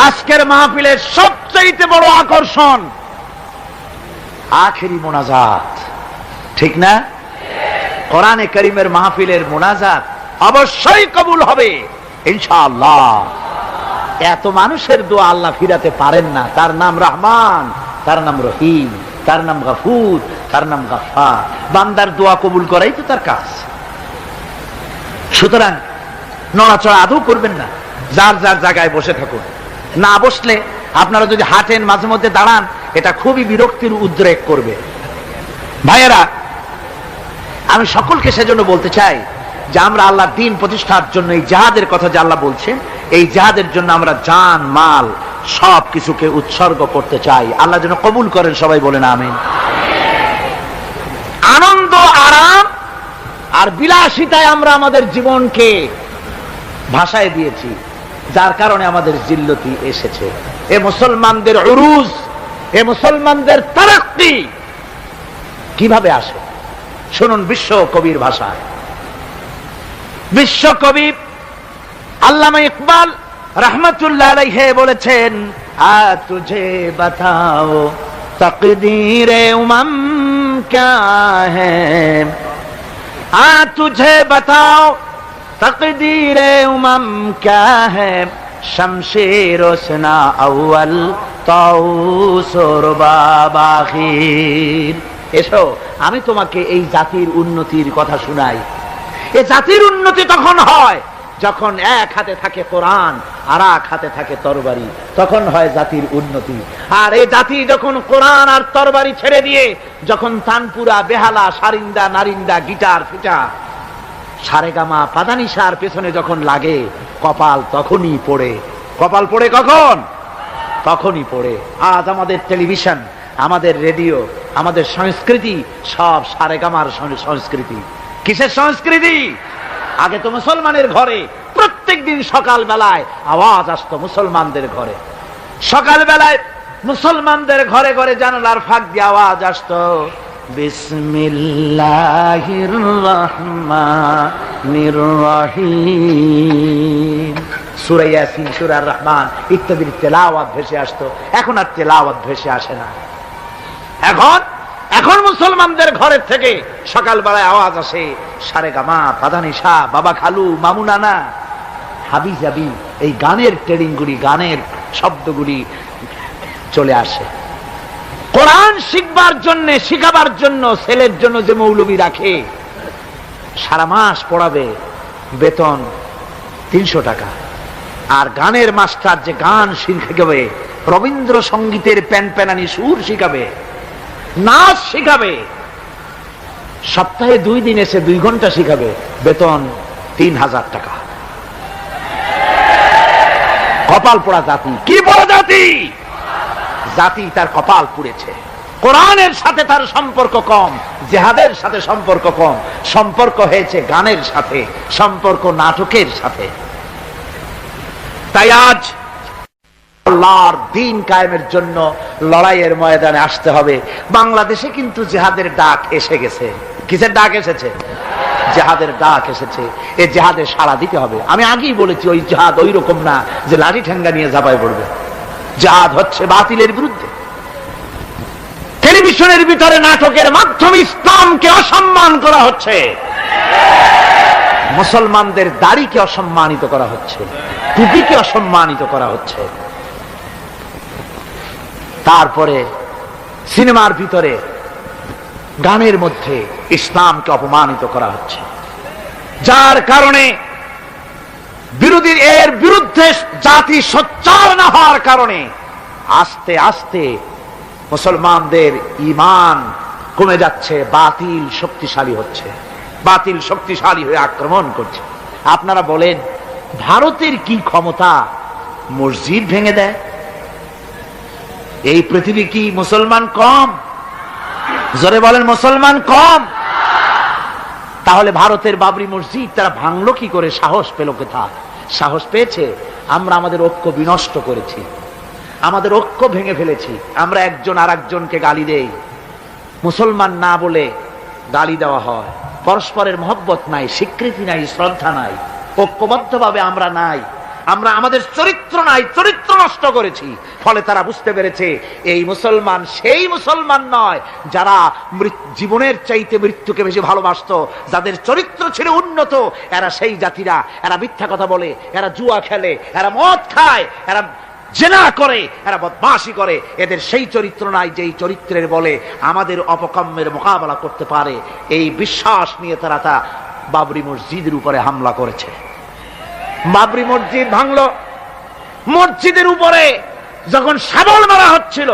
আজকের মাহফিলের সবচেয়ে বড় আকর্ষণ আখেরি মোনাজাত, ঠিক না? কোরআনে কারীমের মাহফিলের মোনাজাত অবশ্যই কবুল হবে ইনশাআল্লাহ। এত মানুষের দোয়া আল্লাহ ফিরাতে পারেন না। তার নাম রহমান, তার নাম রহিম, তার নাম গফুর, তার নাম গফফার। বান্দার দোয়া কবুল করাই তো তার কাজ। সুতরাং নড়াচড়া আদৌ করবেন না, যার যার জায়গায় বসে থাকুন। না বসলে আপনারা যদি হাঁটেন, মাঝে মধ্যে দাঁড়ান, এটা খুবই বিরক্তির উদ্রেক করবে। ভাইয়েরা, আমি সকলকে সেজন্য বলতে চাই যে আমরা আল্লাহর দ্বীন প্রতিষ্ঠার জন্য এই জিহাদের কথা যে আল্লাহ বলছেন, এই জিহাদের জন্য আমরা জান মাল সব কিছুকে উৎসর্গ করতে চাই। আল্লাহ যেন কবুল করেন। সবাই বলেন আমিন। আনন্দ, আরাম আর বিলাসিতায় আমরা আমাদের জীবনকে ভাসায় দিয়েছি, যার কারণে আমাদের জিল্লতি এসেছে। এ মুসলমানদের উরুজ, এ মুসলমানদের তারাক্কি কিভাবে আসে শুনুন বিশ্ব কবির ভাষায়। বিশ্ব কবি আল্লামা ইকবাল রহমতুল্লাহ আলাইহি বলেছেন, আ তুঝে বাতাও তকদীরে উমম ক্যা হ্যায়, আ তুঝে বাতাও তকদীরে উমম ক্যা হ্যায়, শমশের ওসনা আউয়াল তাউস রুবাব আখির। এসো, আমি তোমাকে এই জাতির উন্নতির কথা শুনাই। এই জাতির উন্নতি তখন হয় যখন এক হাতে থাকে কোরআন আর এক হাতে থাকে তরবারি, তখন হয় জাতির উন্নতি। আর এই জাতি যখন কোরআন আর তরবারি ছেড়ে দিয়ে যখন তানপুরা, বেহালা, সারিন্দা, নারিন্দা, গিটার, ফিটার, সারেগামা, পাদানিসার পেছনে যখন লাগে, কপাল তখনই পড়ে। কপাল পড়ে কখন? তখনই পড়ে। আজ আমাদের টেলিভিশন, আমাদের রেডিও, আমাদের সংস্কৃতি সব সারেগামার সংস্কৃতি। কিসের সংস্কৃতি? আগে তো মুসলমানের ঘরে প্রত্যেক দিন সকাল বেলায় আওয়াজ আসতো মুসলমানদের ঘরে। সকাল বেলায় মুসলমানদের ঘরে ঘরে জানালার ফাঁক দিয়ে আওয়াজ আসতো, বিসমিল্লাহির রহমানির রহিম, সূরা ইয়াসিন, সূরা রহমান ইত্যাদির তেলাওয়াত ভেসে আসতো। এখন আর তেলাওয়াত ভেসে আসে না। এখন মুসলমানদের ঘরের থেকে সকালবেলায় আওয়াজ আসে সারেগামা, পাদানিশা, বাবা খালু, মামু নানা, হাবি জাবি, এই গানের ট্রেডিং গুলি, গানের শব্দগুলি চলে আসে। কোরআন শিখবার জন্য, শিখাবার জন্য ছেলের জন্য যে মৌলবী রাখে, সারা মাস পড়াবে, বেতন 300 টাকা। আর গানের মাস্টার যে গান শিখাবে, রবীন্দ্রসঙ্গীতের প্যানপ্যানানি সুর শিখাবে, নাচ শিখাবে, সপ্তাহে 2 দিন এসে 2 ঘন্টা শিখাবে, বেতন 3000 টাকা। কপাল পোড়া জাতি। কি পোড়া জাতি? জাতি তার কপাল পুড়েছে। কোরআনের সাথে তার সম্পর্ক কম, জিহাদের সাথে সম্পর্ক কম, সম্পর্ক হয়েছে গানের সাথে, সম্পর্ক নাটকের সাথে। তাই আজ আল্লাহর দ্বীন কায়েমের জন্য লড়াইয়ের ময়দানে আসতে হবে। বাংলাদেশে কিন্তু জিহাদের ডাক এসে গেছে। কিসের ডাক এসেছে? জিহাদের ডাক এসেছে। এই জিহাদে সাড়া দিতে হবে। আমি আগেই বলেছি, ওই জিহাদ ওই রকম না যে লাঠি ঠেঙ্গা নিয়ে ঝাঁপায় পড়বে। জিহাদ হচ্ছে বাতিলের বিরুদ্ধে। টেলিভিশনের ভিতরে নাটকের মাধ্যমে ইসলামকে অসম্মান করা হচ্ছে, মুসলমানদের দাড়িকে অসম্মানিত করা হচ্ছে, টুপিকে অসম্মানিত করা হচ্ছে। তারপরে সিনেমার ভিতরে, গানের মধ্যে ইসলামকে অপমানিত করা হচ্ছে, যার কারণে এর বিরুদ্ধে জাতি সোচ্চার না হওয়ার কারণে আস্তে আস্তে মুসলমানদের ঈমান কমে যাচ্ছে। বাতিল শক্তিশালী হচ্ছে, বাতিল শক্তিশালী হয়ে আক্রমণ করছে। আপনারা বলেন, ভারতের কি ক্ষমতা মসজিদ ভেঙে দেয়? এই পৃথিবী কি মুসলমান কম? জোরে বলেন, মুসলমান কম? তাহলে ভারতের বাবরি মসজিদ তারা ভাঙলো কি করে? সাহস পেল কোথা? সাহস পেয়েছে আমরা আমাদের ঐক্য বিনষ্ট করেছি, আমাদের ঐক্য ভেঙে ফেলেছি। আমরা একজন আর একজনকে গালি দেই, মুসলমান না বলে গালি দেওয়া হয়। পরস্পরের মহব্বত নাই, স্বীকৃতি নাই, শ্রদ্ধা নাই, ঐক্যবদ্ধভাবে আমরা নাই, আমরা আমাদের চরিত্র নাই, চরিত্র নষ্ট করেছি। ফলে তারা বুঝতে পেরেছে এই মুসলমান সেই মুসলমান নয় যারা জীবনের চাইতে মৃত্যুকে বেশি ভালোবাসতো, যাদের চরিত্র ছিল উন্নত। এরা সেই জাতিরা, এরা মিথ্যা কথা বলে, এরা জুয়া খেলে, এরা মদ খায়, এরা জেনা করে, এরা বদমাশি করে। এদের সেই চরিত্র নাই যেই চরিত্রের বলে আমাদের অপকর্মের মোকাবেলা করতে পারে। এই বিশ্বাস নিয়ে তারা তা বাবরি মসজিদের উপরে হামলা করেছে। বাবরি মসজিদ ভাঙলো। মসজিদের উপরে যখন শাবল মারা হচ্ছিল,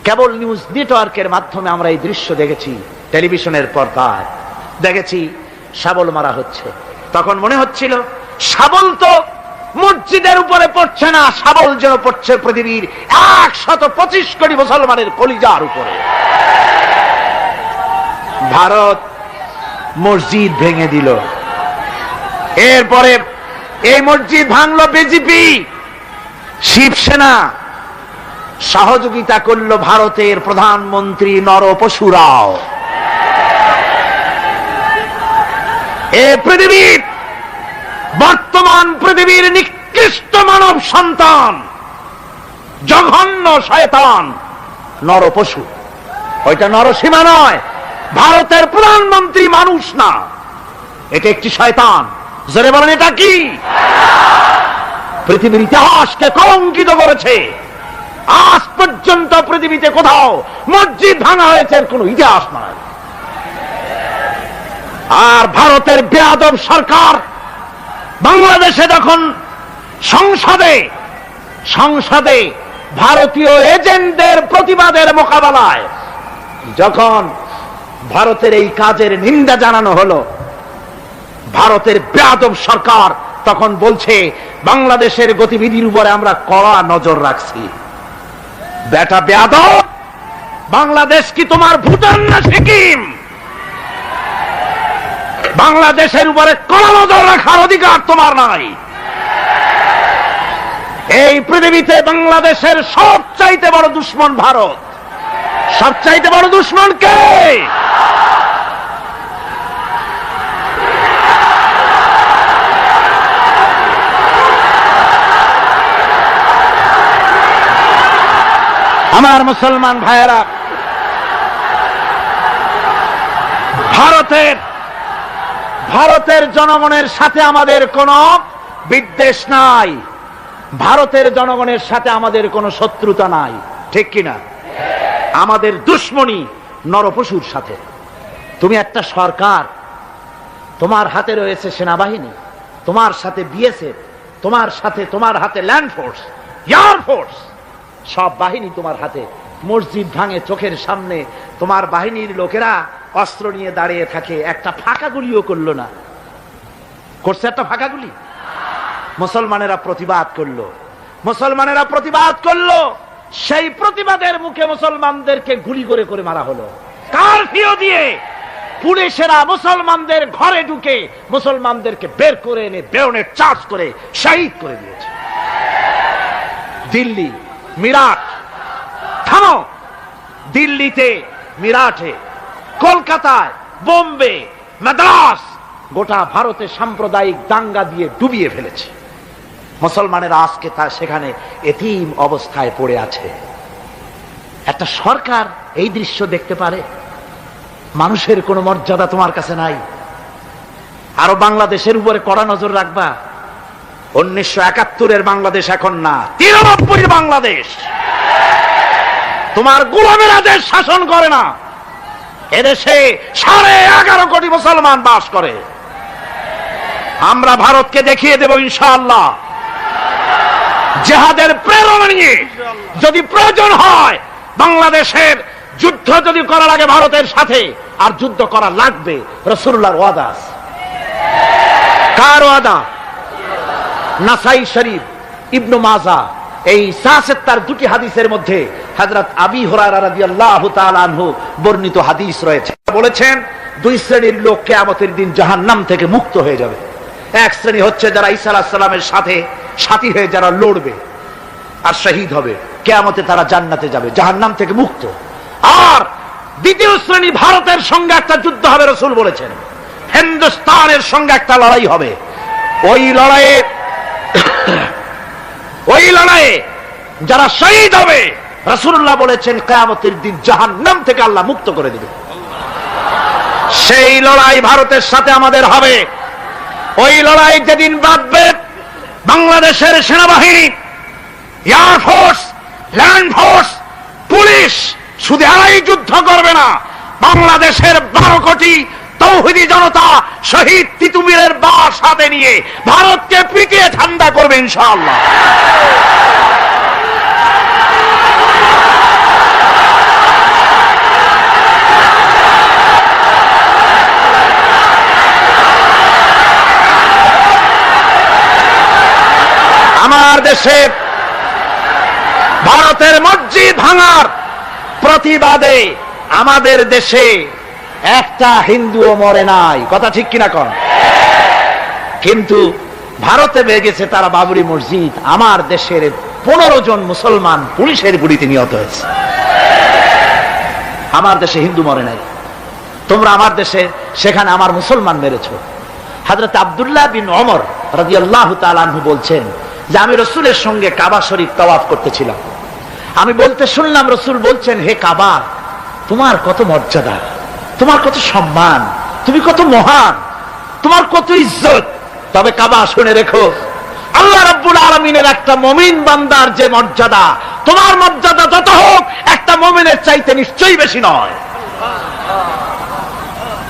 কেবল নিউজ নেটওয়ার্কের মাধ্যমে আমরা এই দৃশ্য দেখেছি, টেলিভিশনের পর্দায় দেখেছি শাবল মারা হচ্ছে। তখন মনে হচ্ছিল শাবল তো মসজিদের উপরে পড়ছে না, শাবল যেন পড়ছে পৃথিবীর 125 কোটি মুসলমানের কলিজার উপরে। ভারত মসজিদ ভেঙে দিল। এরপরে এই মসজিদ ভাঙলো বিজেপি, শিবসেনা সহযোগিতা করল ভারতের প্রধানমন্ত্রী নরপশুরাও। এ পৃথিবীর বর্তমান পৃথিবীর নিকৃষ্ট মানব সন্তান, জঘন্য শয়তান নরপশু। ওইটা নরসীমা নয়, ভারতের প্রধানমন্ত্রী মানুষ না, এটা একটি শয়তান। জোরে বলেন, এটা কি? পৃথিবীর ইতিহাসকে কলঙ্কিত করেছে। আজ পর্যন্ত পৃথিবীতে কোথাও মসজিদ ভাঙা হয়েছে কোন ইতিহাস নয়। আর ভারতের বেয়াদব সরকার বাংলাদেশে যখন সংসদে ভারতীয় এজেন্টদের প্রতিবাদের মোকাবেলায় যখন ভারতের এই কাজের নিন্দা জানানো হলো, ভারতের বেয়াদব সরকার তখন বলছে বাংলাদেশের গতিবিধির উপরে আমরা কড়া নজর রাখছি। বেটা বেয়াদব, বাংলাদেশ কি তোমার ভুটান না সিকিম? বাংলাদেশের উপরে কড়া নজর রাখার অধিকার তোমার নাই। এই পৃথিবীতে বাংলাদেশের সবচাইতে বড় দুশ্মন ভারত। সবচাইতে বড় দুশ্মন কে? আমার মুসলমান ভাইয়েরা, ভারতের জনগণের সাথে আমাদের কোনো বিদ্বেষ নাই, ভারতের জনগণের সাথে আমাদের কোনো শত্রুতা নাই, ঠিক কিনা? আমাদের দুশ্মনী নরপশুর সাথে। তুমি একটা সরকার, তোমার হাতে রয়েছে সেনাবাহিনী, তোমার সাথে বিএসএফ, তোমার হাতে ল্যান্ড ফোর্স, এয়ার ফোর্স, সব বাহিনী তোমার হাতে। মসজিদ ভাঙে চোখের সামনে, তোমার বাহিনীর লোকেরা অস্ত্র নিয়ে দাঁড়িয়ে থাকে, একটা ফাঁকা গুলিও করলো না। করছে একটা ফাঁকা গুলি? মুসলমানেরা প্রতিবাদ করলো, সেই প্রতিবাদের মুখে মুসলমানদেরকে গুলি করে করে মারা হলো। কারফিউ দিয়ে পুলিশেরা মুসলমানদের ঘরে ঢুকে মুসলমানদেরকে বের করে এনে বেয়নেট চার্জ করে শহীদ করে দিয়েছে। দিল্লি, মিরাট, থামো। দিল্লিতে, মিরাটে, কলকাতায়, বোম্বে, মাদ্রাস, গোটা ভারতে সাম্প্রদায়িক দাঙ্গা দিয়ে ডুবিয়ে ফেলেছে। মুসলমানেরা আজকে তা সেখানে এতিম অবস্থায় পড়ে আছে। একটা সরকার এই দৃশ্য দেখতে পারে? মানুষের কোনো মর্যাদা তোমার কাছে নাই। আরো বাংলাদেশের উপরে কড়া নজর রাখবা। 1971-এর বাংলাদেশ এখন না, 93-এর বাংলাদেশ। তোমার গোলামেরা দেশ শাসন করে না। এদেশে 11.5 কোটি মুসলমান বাস করে। আমরা ভারতকে দেখিয়ে দেব ইনশাআল্লাহ, জিহাদের প্রেরণা নিয়ে যদি প্রয়োজন হয়, বাংলাদেশের যুদ্ধ যদি করা লাগে ভারতের সাথে, আর যুদ্ধ করা লাগবে। রাসূলুল্লাহর ওয়াদা আছে। কার ওয়াদা? নাসাই শরীফ, ইবনে মাজাহ, এই তার 2টি হাদিসের মধ্যে হযরত আবী হুরায়রা রাদিয়াল্লাহু তাআলা আনহু বর্ণিত হাদিস রয়েছে। বলেছেন 2 শ্রেণীর লোক কিয়ামতের দিন জাহান্নাম থেকে মুক্ত হয়ে যাবে। এক শ্রেণী হচ্ছে যারা ঈসা আলাইহিস সালামের সাথে সাথী হয়ে যারা লড়বে আর শহীদ হবে, কিয়ামতে তারা জান্নাতে যাবে, জাহান্নাম থেকে মুক্ত। আর দ্বিতীয় শ্রেণী, ভারতের সঙ্গে একটা যুদ্ধ হবে, রাসূল বলেছেন হিন্দুস্তানের সঙ্গে একটা লড়াই হবে। ওই লড়াইয়ে যারা শহীদ হবে, রাসূলুল্লাহ বলেছেন কিয়ামতের দিন জাহান্নাম থেকে আল্লাহ মুক্ত করে দেবে। সেই লড়াই ভারতের সাথে আমাদের হবে। ওই লড়াই যেদিন বাঁধবে, বাংলাদেশের সেনাবাহিনী, air force, land force, police শুধু এরাই যুদ্ধ করবে না, বাংলাদেশের 12 কোটি তৌহিদি জনতা শহীদ তিতুমিরের বাস হাতে নিয়ে ভারতকে পিটিয়ে ঠান্ডা করবে ইনশাআল্লাহ। আমার দেশে ভারতের মসজিদ ভাঙার প্রতিবাদে আমাদের দেশে একটা হিন্দুও মরে নাই, কথা ঠিক কিনা কন? কিন্তু ভারতে বেগেছে তারা বাবরি মসজিদ। আমার দেশের 15 জন মুসলমান পুলিশের গুলিতে নিহত হয়েছে। আমার দেশে হিন্দু মরে নাই। তোমরা আমার দেশে, সেখানে আমার মুসলমান মেরেছ। হযরত আব্দুল্লাহ বিন ওমর রাদিয়াল্লাহু তাআলা আনহু বলছেন যে আমি রাসূলের সঙ্গে কাবা শরীফ তাওয়াফ করতেছিলাম। আমি বলতে শুনলাম, রাসূল বলছেন, হে কাবা, তোমার কত মর্যাদা, তোমার কত সম্মান, তুমি কত মহান, তোমার কত ইজ্জত। তবে কাবা, শুনে রেখো, আল্লাহ রাব্বুল আলামিনের একটা মুমিন বান্দার যে মর্যাদা, তোমার মর্যাদা যত হোক, একটা মুমিনের চাইতে নিশ্চয়ই বেশি নয়।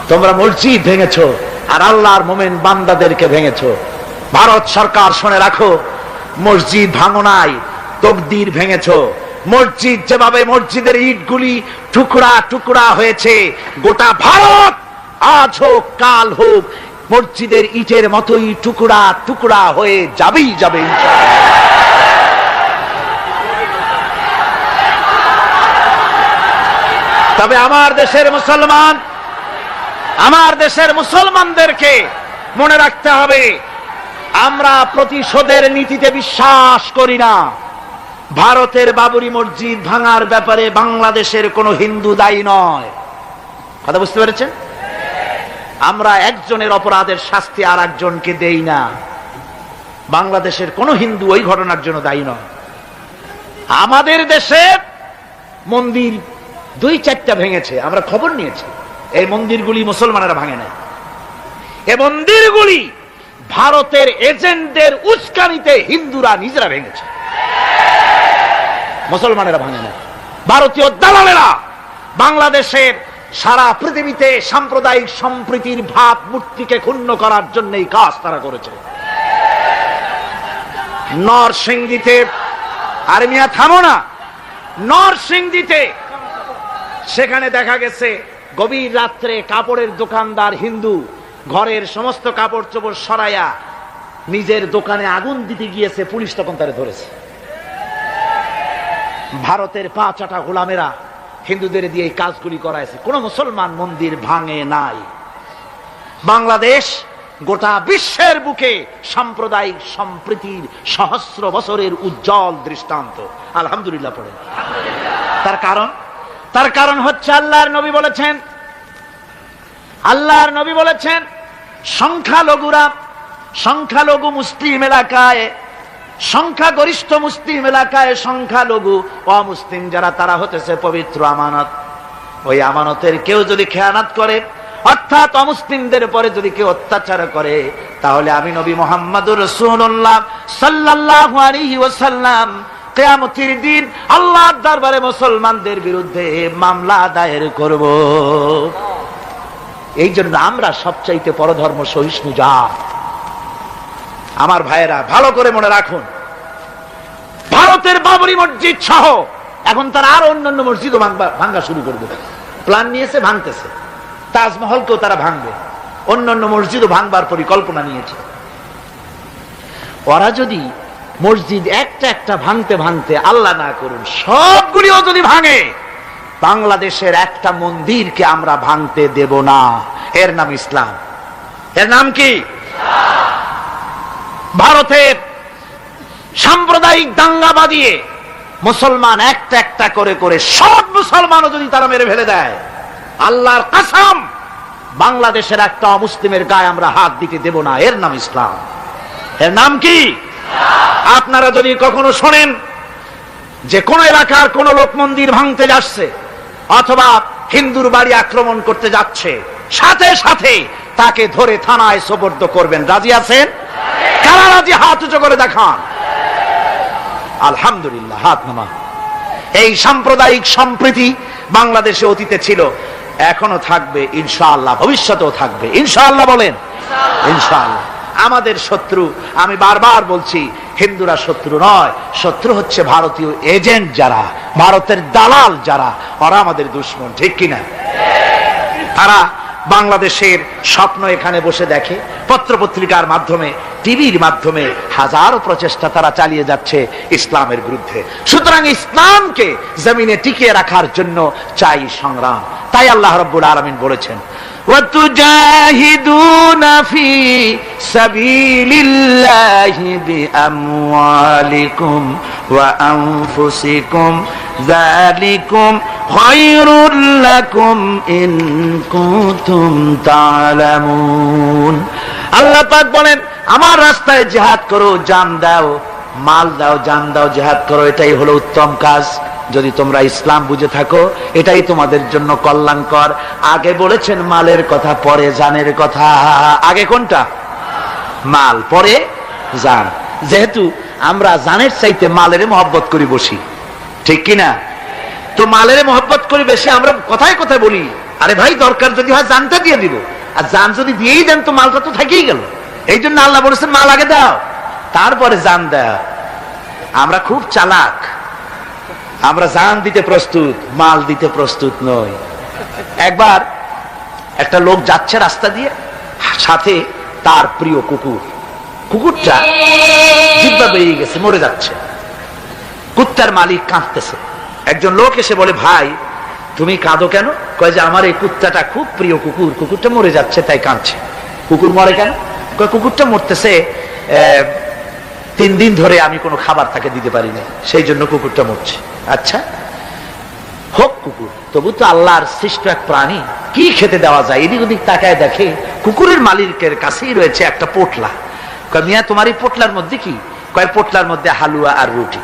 তোমরা মসজিদ ভেঙেছো আর আল্লাহর মুমিন বান্দাদেরকে ভেঙেছো। ভারত সরকার, শুনে রাখো, মসজিদ ভাঙো নাই, তকদির ভেঙেছো। মসজিদ যেভাবে মসজিদের ইটগুলি টুকরা টুকরা হয়েছে, গোটা ভারত আজ হোক কাল হোক মসজিদের ইটের মতোই টুকরা টুকরা হয়ে যাবেই যাবে। তবে আমার দেশের মুসলমানদেরকে মনে রাখতে হবে, আমরা প্রতিশোধের নীতিতে বিশ্বাস করি না। ভারতের বাবরি মসজিদ ভাঙার ব্যাপারে বাংলাদেশের কোনো হিন্দু দায়ী নয়। কথা বুঝতে পেরেছেন? আমরা একজনের অপরাধের শাস্তি আর একজনকে দেই না। বাংলাদেশের কোনো হিন্দু ওই ঘটনার জন্য দায়ী নয়। আমাদের দেশে মন্দির 2-4টা ভেঙেছে, আমরা খবর নিয়েছি। এই মন্দিরগুলি মুসলমানেরা ভাঙে নাই, এই মন্দিরগুলি ভারতের এজেন্টদের উস্কানিতে হিন্দুরা নিজেরা ভেঙেছে, মুসলমানেরা ভাঙে না। ভারতীয় দালালেরা বাংলাদেশের সারা পৃথিবীতে সাম্প্রদায়িক সম্প্রীতির ভাবমূর্তিকে ক্ষুণ্ণ করার জন্য এই কাজ তারা করেছে। নরসিংদীতে, আর মিয়া থামো না, নরসিংদীতে সেখানে দেখা গেছে গভীর রাত্রে কাপড়ের দোকানদার হিন্দু ঘরের সমস্ত কাপড় চোপড় সরাইয়া নিজের দোকানে আগুন দিতে গিয়েছে, পুলিশ তখন তারে ধরেছে। ভারতের 5-8 গোলামেরা হিন্দুদের দিয়ে এই কাজগুলি করাইছে, কোন মুসলমান মন্দির ভাঙে নাই। বাংলাদেশ গোটা বিশ্বের বুকে সাম্প্রদায়িক সম্প্রীতির সহস্র বছরের উজ্জ্বল দৃষ্টান্ত। আলহামদুলিল্লাহ পড়ে। তার কারণ হচ্ছে আল্লাহর নবী বলেছেন সংখ্যালঘু মুসলিম এলাকায়, সংখ্যাগরিষ্ঠ মুসলিম এলাকায় সংখ্যালঘু অমুসলিম যারা, তারা হতেছে পবিত্র আমানত। ওই আমানতের কেউ যদি খেয়ানত করে, অর্থাৎ অমুসলিমদের পরে যদি কেউ অত্যাচার করে, তাহলে আমি নবী মুহাম্মদুর রাসূলুল্লাহ সাল্লাল্লাহু আলাইহি ওয়াসাল্লাম কিয়ামতের দিন আল্লাহর দরবারে মুসলমানদের বিরুদ্ধে মামলা দায়ের করব। এই জন্য আমরা সবচাইতে পরধর্ম সহিষ্ণু জাত। আমার ভাইয়েরা ভালো করে মনে রাখুন, ভারতের বাবরি মসজিদ সহ এখন তারা আরো অন্যান্য মসজিদও ভাঙ্গা শুরু করবে, প্ল্যান নিয়েছে, ভাঙতেছে। তাজমহলকেও তারা ভাঙবে, অন্যান্য মসজিদও ভাঙবার পরিকল্পনা নিয়েছে। ওরা যদি মসজিদ একটা ভাঙতে ভাঙতে, আল্লাহ না করুন, সবগুলিও যদি ভাঙে, বাংলাদেশের একটা মন্দিরকে আমরা ভাঙতে দেব না। এর নাম ইসলাম। এর নাম কি? ভারতের সাম্প্রদায়িক দাঙ্গা বাঁধিয়ে মুসলমান একটা করে করে সব মুসলমানও যদি তারা মেরে ফেলে দেয়, আল্লাহর কসম, বাংলাদেশের একটা অমুসলিমের গায়ে আমরা হাত দিতে দেব না। এর নাম ইসলাম। এর নাম কি? আপনারা যদি কখনো শোনেন যে কোন এলাকার কোন লোক মন্দির ভাঙতে যাচ্ছে অথবা হিন্দুর বাড়ি আক্রমণ করতে যাচ্ছে, সাথে সাথে তাকে ধরে থানায় সোপর্দ করবেন। রাজি আছেন? কারা রাজি? হাত উঁচু করে দেখান। আলহামদুলিল্লাহ, হাত নামা। এই সাম্প্রদায়িক সম্প্রীতি বাংলাদেশে অতীতে ছিল, এখনো থাকবে ইনশাআল্লাহ, ভবিষ্যতেও থাকবে ইনশাআল্লাহ। বলেন ইনশাআল্লাহ। আমাদের শত্রু, আমি বারবার বলছি, হিন্দুরা শত্রু নয়, শত্রু হচ্ছে ভারতীয় এজেন্ট যারা, ভারতের দালাল যারা, ওরা আমাদের দুশমন। ঠিক কিনা? তারা বাংলাদেশের স্বপ্ন এখানে বসে দেখে, পত্রপত্রিকার মাধ্যমে, টিভির মাধ্যমে হাজারো প্রচেষ্টা তারা চালিয়ে যাচ্ছে ইসলামের বিরুদ্ধে। সুতরাং ইসলামকে জমিনে টিকিয়ে রাখার জন্য চাই সংগ্রাম। তাই আল্লাহ রাব্বুল আলামিন বলেছেন, وَتُجَاهِدُونَ فِي سَبِيلِ اللَّهِ بِأَمْوَالِكُمْ وَأَنفُسِكُمْ ذَلِكُمْ خَيْرٌ لَكُمْ إِن كُنتُمْ تَعْلَمُونَ। আল্লাহ পাক বলেন, আমার রাস্তায় জিহাদ করো, জান দাও, মাল দাও, জান দাও, জিহাদ করো, এটাই হলো উত্তম কাজ। যদি তোমরা ইসলাম বুঝে থাকো, এটাই তোমাদের জন্য কল্যাণকর। আগে বলেছেন মালের কথা, পরে জানের কথা। আগে কোনটা? মাল, পরে জান। যেহেতু আমরা জানের চাইতে মালের মহব্বত করি বসি, ঠিক কিনা? তো মালের মহব্বত করি বেশি, আমরা কথায় কথায় বলি, আরে ভাই দরকার যদি হয় জানটা দিয়ে দিব, আর জান যদি দিয়েই দেন তো মালটা তো থেকেই গেল। এই জন্য আল্লাহ বলেছেন মাল আগে দাও, তারপরে জান দাও। আমরা খুব চালাক, আমরা জান দিতে প্রস্তুত, মাল দিতে প্রস্তুত নই। একবার একটা লোক যাচ্ছে রাস্তা দিয়ে, সাথে তার প্রিয় কুকুর। কুকুরটা জিহ্বা বেরিয়ে গেছে, মরে যাচ্ছে। কুত্তার মালিক কাঁদতেছে। একজন লোক এসে বলে, ভাই তুমি কাঁদো কেন? কয় যে আমার এই কুত্তাটা খুব প্রিয় কুকুর, কুকুরটা মরে যাচ্ছে তাই কাঁদছে। কুকুর মরে কেন? কয় কুকুরটা মরতেছে 3 দিন ধরে আমি কোনো খাবার তাকে দিতে পারিনি, সেই জন্য কুকুরটা মরছে। আচ্ছা হোক কুকুর, তবু তো আল্লাহর সৃষ্ট এক প্রাণী, কি খেতে দেওয়া যায়? এদিক ওদিক তাকায় দেখে কুকুরের মালিকের কাছেই রয়েছে একটা পোটলা। কয় মিয়া তোমার এই পোটলার মধ্যে কি? কয় পোটলার মধ্যে হালুয়া আর রুটি।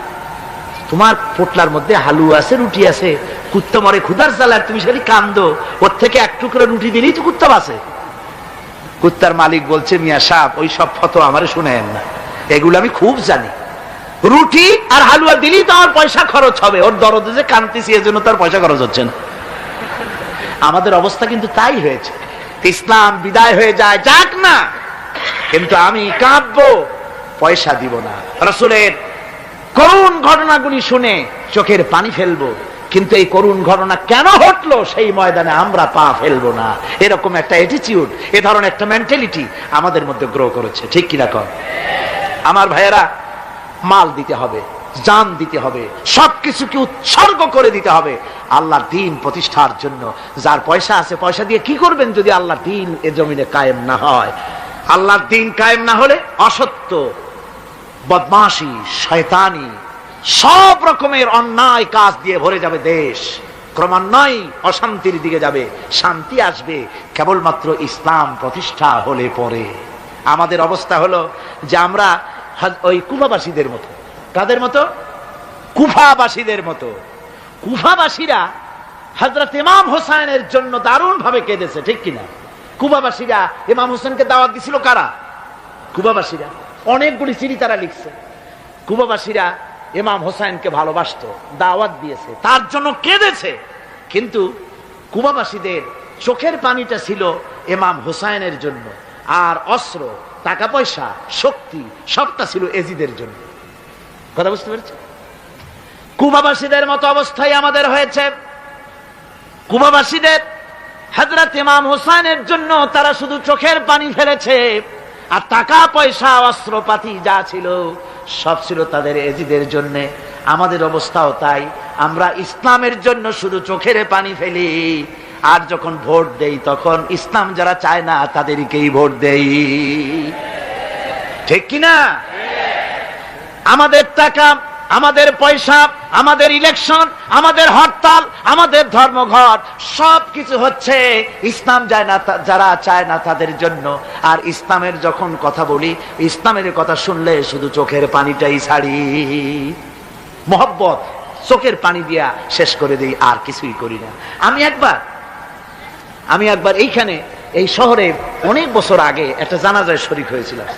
তোমার পোটলার মধ্যে হালুয়া আছে, রুটি আছে? কুত্তা মরে ক্ষুধার জ্বালায়, তুমি সেটি কান্দো, ওর থেকে এক টুকরো রুটি দিলেই তো কুত্তা বাঁচে। কুত্তার মালিক বলছে, মিয়া সাহেব ওই সব ফতোয়া আমারে শুনেন না, এগুলো আমি খুব জানি। রুটি আর হালুয়া দিলেই তো আমার পয়সা খরচ হবে, ওর দরদে যে কানতেছি এজন্য তার পয়সা খরচ হচ্ছে না। আমাদের অবস্থা কিন্তু তাই হয়েছে। ইসলাম বিদায় হয়ে যায়, যাক না, কিন্তু আমি কাঁদবো, পয়সা দিব না। রাসূলের করুণ ঘটনাগুলি শুনে চোখের পানি ফেলবো, কিন্তু এই করুণ ঘটনা কেন ঘটলো সেই ময়দানে আমরা পা ফেলবো না। এরকম একটা অ্যাটিটিউড, এ ধরনের একটা মেন্টালিটি আমাদের মধ্যে গ্রো করেছে, ঠিক কিনা কর? আমার ভাইয়েরা, মাল দিতে হবে, জান দিতে হবে, সবকিছুকে উৎসর্গ করে দিতে হবে আল্লাহর দ্বীন প্রতিষ্ঠার জন্য। যার পয়সা আছে, পয়সা দিয়ে কি করবেন যদি আল্লাহর দ্বীন এ জমিনে কায়েম না হয়? আল্লাহর দ্বীন কায়েম না হলে অসত্য, বদমাশি, শয়তানি, সব রকমের অন্যায় কাজ দিয়ে ভরে যাবে দেশ, ক্রমান্বয়ে অশান্তির দিকে যাবে। শান্তি আসবে কেবলমাত্র ইসলাম প্রতিষ্ঠা হলে পরে। আমাদের অবস্থা হলো যে আমরা ওই কুফাবাসীদের মতো। কাদের মতো? কুফাবাসীদের মতো। কুফাবাসীরা হযরত ইমাম হোসেনের জন্য দারুণ ভাবে কেঁদেছে, ঠিক কিনা? কুফাবাসীরা ইমাম হোসেনকে দাওয়াত দিছিল। কারা? কুফাবাসীরা। অনেকগুলি চিঠি তারা লিখছে। কুফাবাসীরা ইমাম হোসেনকে ভালোবাসতো, দাওয়াত দিয়েছে, তার জন্য কেঁদেছে। কিন্তু কুফাবাসীদের চোখের পানিটা ছিল ইমাম হোসেনের জন্য, আর অস্ত্র, টাকা পয়সা, শক্তি সবটা ছিল এজিদের জন্য। কথা বুঝতে পেরেছে? কুফাবাসীদের মতো অবস্থাই আমাদের হয়েছে। কুফাবাসীদের হযরত ইমাম হোসেনের জন্য তারা শুধু চোখের পানি ফেলেছে, আর টাকা পয়সা অস্ত্রপাতি যা ছিল সব ছিল তাদের এজিদের জন্য। আমাদের অবস্থাও তাই। আমরা ইসলামের জন্য শুধু চোখের পানি ফেলি, আর যখন ভোট দেই তখন ইসলাম যারা চায় না তাদেরকেই ভোট দেই, ঠিক কিনা? আমাদের টাকা, আমাদের পয়সা, আমাদের ইলেকশন, আমাদের হরতাল, আমাদের ধর্মঘট সবকিছু হচ্ছে ইসলাম যায় না, যারা চায় না তাদের জন্য। আর ইসলামের যখন কথা বলি, ইসলামের কথা শুনলে শুধু চোখের পানিটাই ছাড়ি, মহব্বত চোখের পানি দিয়া শেষ করে দিই, আর কিছুই করি না। আমি একবার এইখানে এই শহরে অনেক বছর আগে একটা জানাজায় শরীক হয়েছিলাম।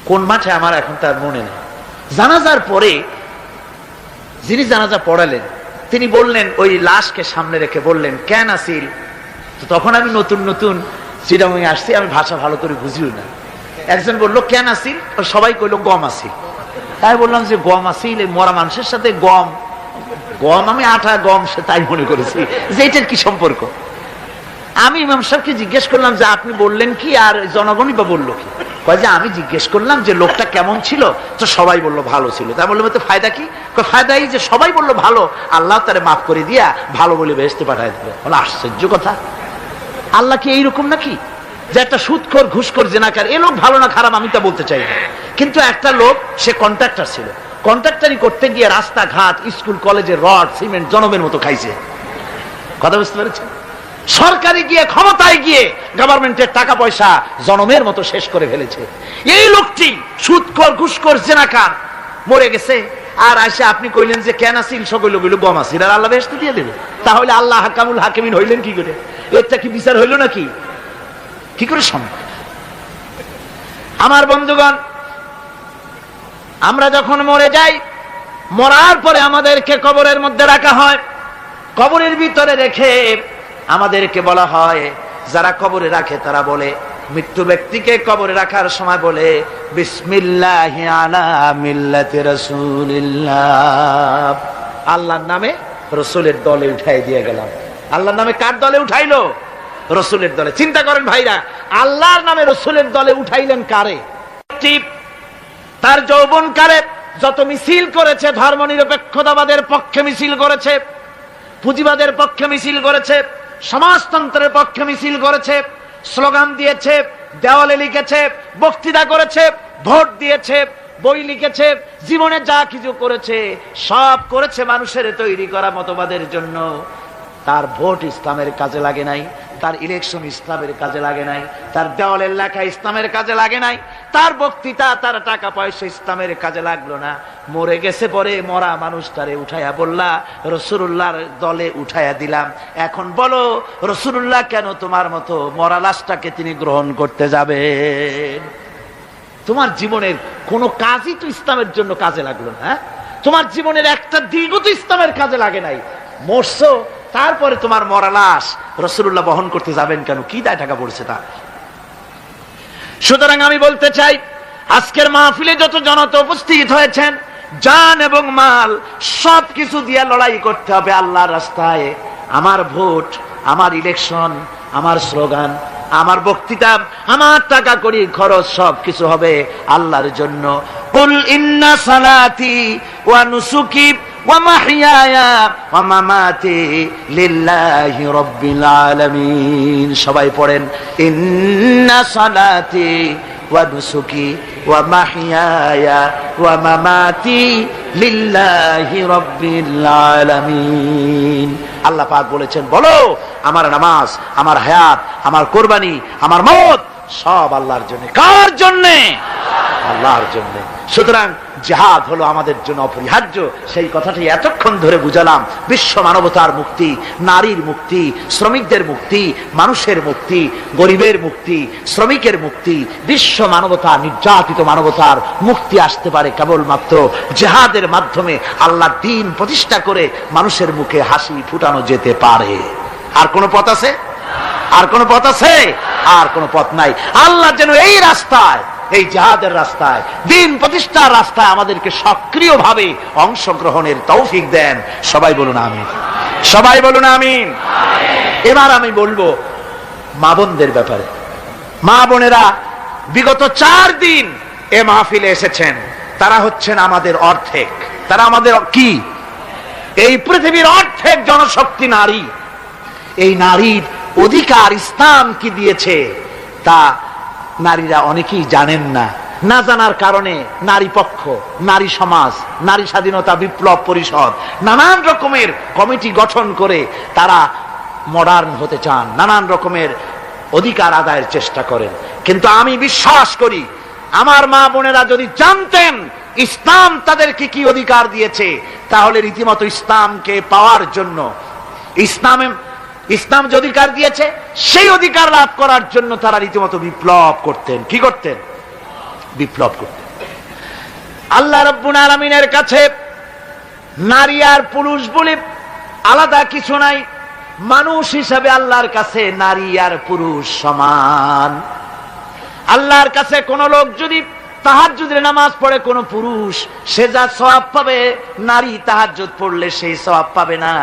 কোন মাঠে আমার এখন তার মনে নেই। জানাজার পরে যিনি জানাজা পড়ালেন তিনি বললেন, ওই লাশকে সামনে রেখে বললেন, কেন আসিল? তো তখন আমি নতুন নতুন চিরামে আসছি, আমি ভাষা ভালো করে বুঝিও না। একজন বললো কেন আসিল, সবাই কইলো গম আসিল। তাই বললাম যে গম আসিল, এই মরা মানুষের সাথে গম, আমি আটা গম, সে তাই মনে করেছি যে এটার কি সম্পর্ক। আমি ইমাম সাহেবকে জিজ্ঞেস করলাম যে আপনি বললেন কি, আর জনগণই বা বললো কি? কয় যে আমি জিজ্ঞেস করলাম যে লোকটা কেমন ছিল, তো সবাই বললো ভালো ছিল। তাই বললাম তো ফায়দা কি? ফায়দা এই যে সবাই বললো ভালো, আল্লাহ তারে মাফ করে দিয়া ভালো বলে বেহেশতে পাঠায় দিল। বলে আশ্চর্য কথা, আল্লাহ কি এইরকম নাকি যে একটা সুদখোর, ঘুষখোর, জেনাকার, এ লোক ভালো না খারাপ আমি তা বলতে চাই না, কিন্তু একটা লোক সে কন্ট্রাক্টর ছিল, কন্ট্রাক্টরি করতে গিয়ে রাস্তাঘাট, স্কুল কলেজের রড সিমেন্ট জনমের মতো খাইছে। কথা বুঝতে পেরেছেন? সরকারি গিয়ে, ক্ষমতায় গিয়ে গভর্নমেন্টের টাকা পয়সা জনমের মতো শেষ করে ফেলেছে। এই লোকটি সুদখোর, ঘুষখোর, জেনাকার মরে গেছে, আর আসে আপনি কইলেন যে কেন আসিল, সকল কইল গম আসিল, আর আল্লাহ বেহেশতে দিয়ে দেবে। তাহলে আল্লাহ হাকামুল হাকিমিন হইলেন কি করে? এটা কি বিচার হইল নাকি? কি করে সম্ভব? আমার বন্ধুগণ, আমরা যখন মরে যাই, মরার পরে আমাদেরকে কবরের মধ্যে রাখা হয়। কবরের ভিতরে রেখে আমাদেরকে বলা হয়, যারা কবরে রাখে তারা বলে, মৃত্যু ব্যক্তিকে কবরে রাখার সময় বলে, বিসমিল্লাহি আলা মিল্লাতি রাসূলিল্লাহ, আল্লাহর নামে রাসূলের দলে উঠাই দিয়ে গেলাম। আল্লাহর নামে কার দলে উঠাইলো? রাসূলের দলে। চিন্তা করেন ভাইরা, আল্লাহর নামে রাসূলের দলে উঠাইলেন কারে? তার যৌবনকালে যত মিছিল করেছে, ধর্মনিরপেক্ষতাবাদের পক্ষে মিছিল করেছে, পুঁজিবাদের পক্ষে মিছিল করেছে, সমাজতন্ত্রের পক্ষে মিছিল করেছে, স্লোগান দিয়েছে, দেওয়ালে লিখেছে, বক্তৃতা করেছে, ভোট দিয়েছে, বই লিখেছে, জীবনে যা কিছু করেছে সব করেছে মানুষের তৈরি করা মতবাদের জন্য। তার ভোট ইসলামের কাজে লাগে নাই, তার ইলেকশন ইসলামের কাজে লাগে নাই, তার দেওয়ালের লেখা ইসলামের কাজে লাগে নাই, তার বক্তৃতা, তার টাকা পয়সা ইসলামের কাজে লাগলো না। মরে গেছে, পরে মরা মানুষটারে উঠাইয়া বললা রাসূলুল্লাহর দলে উঠাইয়া দিলাম। এখন বলো রাসূলুল্লাহ কেন তোমার মতো মরা লাশটাকে তিনি গ্রহণ করতে যাবেন? তোমার জীবনের কোনো কাজই তো ইসলামের জন্য কাজে লাগলো না। তোমার জীবনের একটা দিনও তো ইসলামের কাজে লাগে নাই। মরছো, তারপরে তোমার মরা লাশ রাসূলুল্লাহ বহন করতে যাবেন কেন? কি দায় টাকা পড়ছে তা? সুতরাং আমি বলতে চাই, আজকের মাহফিলে যত জনতা উপস্থিত হয়েছেন, জান এবং মাল সবকিছু দিয়ে লড়াই করতে হবে আল্লাহর রাস্তায়। আমার ভোট, আমার ইলেকশন, আমার স্লোগান, আমার বক্তৃতা, আমার টাকা করি খরচ সবকিছু হবে আল্লাহর জন্য। কুল ইন্না সালাতি ওয়া নুসুকি ওয়া মাহইয়ায়া ওয়া মামাতি লিল্লাহি রাব্বিল আলামিন। সবাই পড়েন, ইন্না সালাতি ওয়া নুসুকি ওয়া মাহইয়ায়া ওয়া মামাতি লিল্লাহি রাব্বিল আলামিন। আল্লাহ পাক বলেছেন, বলো আমার নামাজ, আমার হায়াত, আমার কোরবানি, আমার মওত সব আল্লাহর জন্য। কার জন্য? আল্লাহর জন্য। সুতরাং জিহাদ হলো আমাদের জন্য অপরিহার্য। সেই কথাটি এতক্ষণ ধরে বুঝালাম। বিশ্ব মানবতার মুক্তি, নারীর মুক্তি, শ্রমিকদের মুক্তি, মানুষের মুক্তি, গরিবের মুক্তি, শ্রমিকের মুক্তি, বিশ্ব মানবতা, নির্যাতিত মানবতার মুক্তি আসতে পারে কেবলমাত্র জিহাদের মাধ্যমে। আল্লাহর দ্বীন প্রতিষ্ঠা করে মানুষের মুখে হাসি ফুটানো যেতে পারে। আর কোন পথ আছে? আর কোন পথ আছে? আর কোন পথ নাই। আল্লাহ যেন এই রাস্তায়, এই জিহাদের রাস্তায়, দ্বীন প্রতিষ্ঠার রাস্তায় আমাদেরকে সক্রিয়ভাবে অংশগ্রহণের তৌফিক দেন। সবাই বলুন আমিন। সবাই বলুন আমিন। এবার আমি বলবো মা বোনদের ব্যাপারে। মা বোনেরা বিগত 4 দিন এ মাহফিলে এসেছেন। তারা হচ্ছেন আমাদের অর্ধেক। তারা আমাদের কি? এই পৃথিবীর অর্ধেক জনশক্তি নারী। এই নারীর অধিকার ইসলাম কি দিয়েছে তা নারীরা অনেকেই জানেন না। না জানার কারণে নারী পক্ষ, নারী সমাজ, নারী স্বাধীনতা বিপ্লব পরিষদ নানান রকমের কমিটি গঠন করে তারা মডার্ন হতে চান, নানান রকমের অধিকার আদায়ের চেষ্টা করেন। কিন্তু আমি বিশ্বাস করি, আমার মা বোনেরা যদি জানতেন ইসলাম তাদেরকে কি অধিকার দিয়েছে, তাহলে রীতিমতো ইসলামকে পাওয়ার জন্য, ইসলাম যে অধিকার দিয়েছে সেই অধিকার লাভ করার জন্য তারা রীতিমতো বিপ্লব করতেন। কি করতেন? বিপ্লব করতেন। আল্লাহ রাব্বুল আলামিনের কাছে নারী আর পুরুষ বলে আলাদা কিছু নাই। মানুষ হিসাবে আল্লাহর কাছে নারী আর পুরুষ সমান। আল্লাহর কাছে কোন লোক যদি তাহাজ্জুদের নামাজ পড়ে কোন পুরুষ, সে যা সওয়াব পাবে নারী তাহাজ্জুদ পড়লে সেই সওয়াব পাবে না,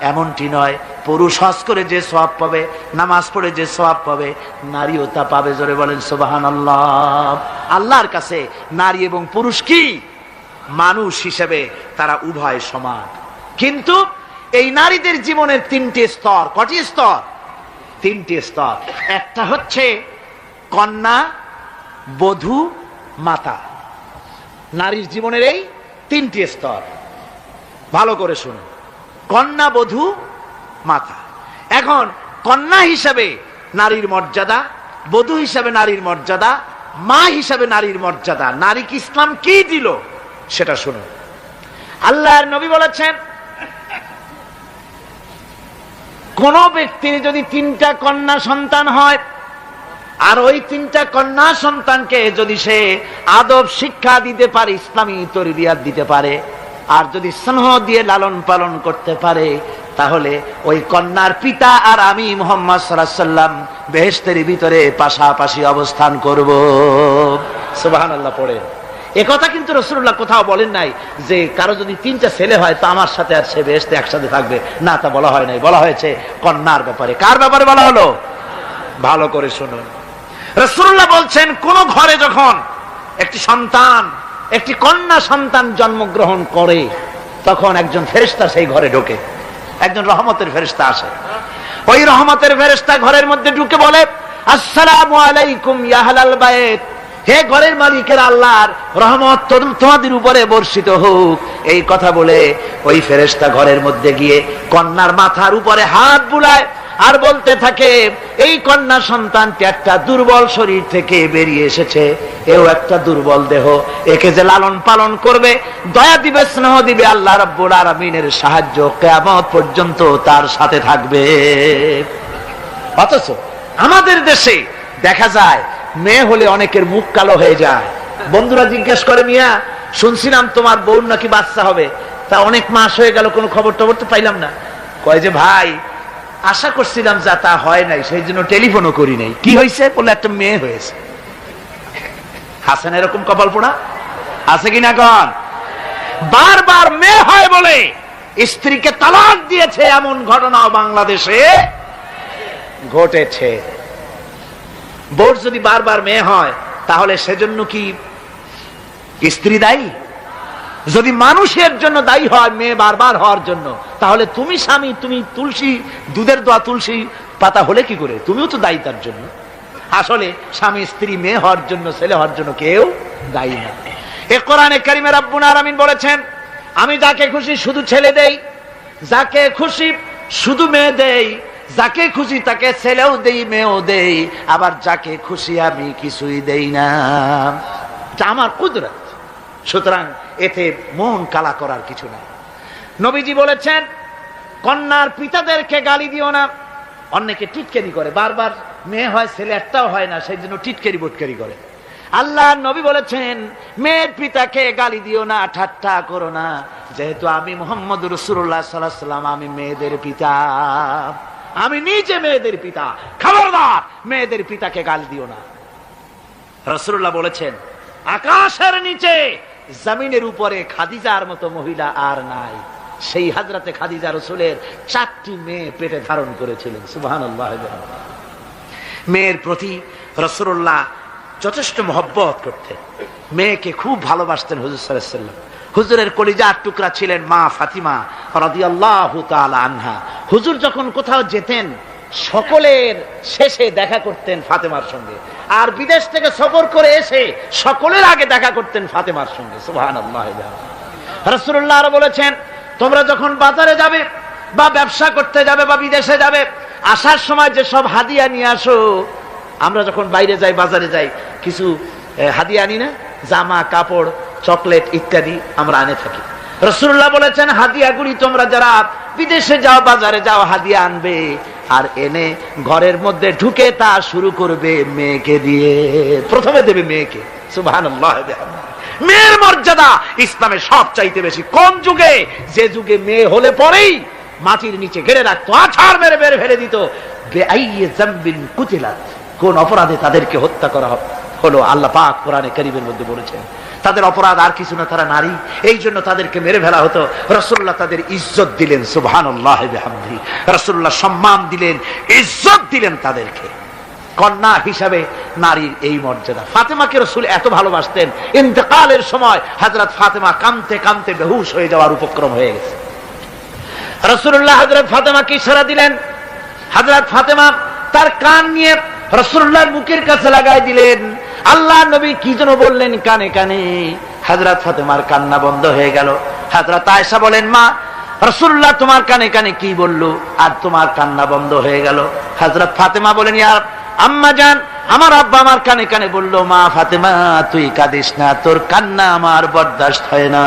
এমনটি নয়। পুরুষ হজ করে যে সওয়াব পাবে, নামাজ পড়ে যে সওয়াব পাবে, নারীও তা পাবে। জোরে বলেন সুবহানাল্লাহ। আল্লাহর কাছে নারী এবং পুরুষ কি? মানুষ হিসেবে তারা উভয় সমান। কিন্তু এই নারীদের জীবনের 3টে স্তর। কটি স্তর? 3টে স্তর। একটা হচ্ছে কন্যা, বধূ, মাতা। নারীর জীবনের এই 3টি স্তর। ভালো করে শুনুন, কন্যা, বধূ, মাতা। এখন কন্যা হিসাবে নারীর মর্যাদা, বধূ হিসাবে নারীর মর্যাদা, মা হিসাবে নারীর মর্যাদা। নারীকে ইসলাম কি দিল সেটা শুনুন। আল্লাহর নবী বলেছেন, কোন ব্যক্তির যদি 3টা কন্যা সন্তান হয়, আর ওই 3টা কন্যা সন্তানকে যদি সে আদব শিক্ষা দিতে পারে, ইসলামী তরবিয়াত দিতে পারে, আর যদি স্নেহ দিয়ে লালন পালন করতে পারে, তাহলে ওই কন্যার পিতা আর আমি মুহাম্মদ সাল্লাল্লাহু আলাইহি ওয়াসাল্লাম বেহেশতের ভিতরে পাশাপাশি অবস্থান করব। সুবহানাল্লাহ পড়ে। এ কথা কিন্তু রাসূলুল্লাহ কোথাও বলেন নাই যে কারো যদি 3টা ছেলে হয় তো আমার সাথে আর সে বেহেশতে একসাথে থাকবে না, তা বলা হয় নাই। বলা হয়েছে কন্যার ব্যাপারে। কার ব্যাপারে বলা হলো? ভালো করে শুনুন। রাসূলুল্লাহ বলছেন, কোন ঘরে যখন একটি সন্তান, একটি কন্যা সন্তান জন্মগ্রহণ করে, তখন একজন ফেরেশতা সেই ঘরে ঢোকে। একজন রহমতের ফেরেশতা আসে। ওই রহমতের ফেরেশতা ঘরের মধ্যে ঢুকে বলে, আসসালামু আলাইকুম ইয়া আহলাল বাইত। হে ঘরের মালিকের আল্লাহর রহমত তোমাদের উপরে বর্ষিত হোক। এই কথা বলে ওই ফেরেশতা ঘরের মধ্যে গিয়ে কন্যার মাথার উপরে হাত বুলায় আর বলতে থাকে এই কন্যা সন্তানটি একটা দুর্বল শরীর থেকে বেরিয়ে এসেছে, এও একটা দুর্বল দেহ, একে যে লালন পালন করবে, দয়া দিবে, স্নেহ দিবে, আল্লাহ রাব্বুল আলামিনের সাহায্য কিয়ামত পর্যন্ত তার সাথে থাকবে। অথচ আমাদের দেশে দেখা যায় মেয়ে হলে অনেকের মুখ কালো হয়ে যায়। বন্ধুরা জিজ্ঞেস করে, মিয়া শুনছিলাম তোমার বউর নাকি বাচ্চা হবে, তা অনেক মাস হয়ে গেল, কোনো খবর টবর তো পাইলাম না। কয় যে ভাই আশা করছিলাম যা তা হয় নাই, সেই জন্য টেলিফোনও করি নাই। কি হয়েছে বলে, একটা মেয়ে হয়েছে। হাসেন এরকম কপাল পোড়া আছে কিনা কন? বারবার মেয়ে হয় বলে স্ত্রীকে তালাক দিয়েছে, এমন ঘটনাও বাংলাদেশে ঘটেছে। বোর যদি বারবার মেয়ে হয় তাহলে সেজন্য কি স্ত্রী দায়ী? যদি মানুষের জন্য দায়ী হয় মেয়ে বারবার হওয়ার জন্য, তাহলে তুমি স্বামী, তুমি তুলসী দুধের দোয়া তুলসী পাতা হলে কি করে? তুমিও তো দায়ী তার জন্য। আসলে স্বামী স্ত্রী মেয়ে হওয়ার জন্য, ছেলে হওয়ার জন্য কেউ দায়ী না। এ কোরআনে কারিমে রাব্বুল আলামিন বলেছেন, আমি যাকে খুশি শুধু ছেলে দেই, যাকে খুশি শুধু মেয়ে দেই, যাকে খুশি তাকে ছেলেও দেই মেয়েও দেই, আবার যাকে খুশি আমি কিছুই দেই না। এটা আমার কুদরত। সুতরাং এতে মন কালা করার কিছু নাই। নবীজি বলেছেন, কন্যার পিতাদেরকে গালি দিও না। অনেকে টিটকারি করে, বারবার মেয়ে হয় ছেলে একটাও হয় না, সেই জন্য টিটকারি বটকারি করে। আল্লাহ নবী বলেছেন, মেয়ের পিতাকে গালি দিও না, ঠাট্টা করো না, যেহেতু আমি মুহাম্মদ রাসূলুল্লাহ সাল্লাল্লাহু আলাইহি ওয়াসাল্লাম, আমি মেয়েদের পিতা, আমি নিজে মেয়েদের পিতা, খবরদার মেয়েদের পিতাকে গালি দিও না। রাসূলুল্লাহ বলেছেন, আকাশের নিচে জমিনের উপরে খাদিজার মতো মহিলা আর নাই। সেই হযরতে খাদিজা রাসূলের 4টি মেয়ে পেটে ধারণ করেছিলেন। সুবহানাল্লাহ। মেয়ের প্রতি রাসূলুল্লাহ যথেষ্ট মহব্বত করতেন, মেয়েকে খুব ভালোবাসতেন হুজুর সাল্লাল্লাহু আলাইহি ওয়াসাল্লাম। হুজুরের কলিজার টুকরা ছিলেন মা ফাতিমা রাদিয়াল্লাহু তাআলা আনহা। হুজুর যখন কোথাও যেতেন সকলের শেষে দেখা করতেন ফাতেমার সঙ্গে, আর বিদেশ থেকে সফর করে এসে সকলের আগে দেখা করতেন ফাতেমার সঙ্গে। সুবহানাল্লাহ। রাসূলুল্লাহ আরো বলেছেন, তোমরা যখন বাজারে যাবে বা ব্যবসা করতে যাবে বা বিদেশে যাবে, আসার সময় যে সব হাদিয়া নিয়ে আসো। আমরা যখন বাইরে যাই, বাজারে যাই, কিছু হাদিয়া আনি না, জামা কাপড় চকলেট ইত্যাদি আমরা আনে থাকি। রাসূলুল্লাহ বলেছেন, হাদিয়াগুলি তোমরা যারা বিদেশে যাও বাজারে যাও হাদিয়া আনবে, আর এনে ঘরের মধ্যে ঢুকে তা শুরু করবে মেয়েকে দিয়ে। প্রথমে দেবে মেয়েকে। সুবহানাল্লাহ। মেয়ের মর্যাদা ইসলামে সব চাইতে বেশি। কোন যুগে? যে যুগে মেয়ে হলে পরেই মাটির নিচে ঘেরে রাখতো, আছাড় মেরে বের ফেলে দিত। বেআইয়ি যামবিন কুতিলাত, কোন অপরাধে তাদেরকে হত্যা করা হলো। আল্লাহ পাক কোরআনে কারীমের মধ্যে বলেছেন, তাদের অপরাধ আর কিছু না, তারা নারী, এই জন্য তাদেরকে মেরে ফেলা হতো। রাসূলুল্লাহ তাদের ইজ্জত দিলেন। সুবহানাল্লাহ বিহামদিহি। রাসূলুল্লাহ সম্মান দিলেন, ইজ্জত দিলেন তাদেরকে। কন্যা হিসাবে নারীর এই মর্যাদা। ফাতেমাকে রাসূল এত ভালোবাসতেন, ইন্তেকালের সময় হযরত ফাতেমা কাঁদতে কাঁদতে বেহুশ হয়ে যাওয়ার উপক্রম হয়ে গেছে। রাসূলুল্লাহ হযরত ফাতেমাকে ইশারা দিলেন। হযরত ফাতেমা তার কান নিয়ে রাসূলুল্লাহর মুখের কাছে লাগাই দিলেন। আল্লাহ নবী কি যেন বললেন কানে কানে, হযরত ফাতেমার কান্না বন্ধ হয়ে গেল। হযরত আয়েশা বলেন, মা রাসূলুল্লাহ তোমার কানে কানে কি বললো আর তোমার কান্না বন্ধ হয়ে গেল? হযরত ফাতেমা বলেন, ইয়া আম্মা জান, আমার আব্বা আমার কানে কানে বললো, মা ফাতেমা তুই কাঁদিস না, তোর কান্না আমার বরদাস্ত হয় না।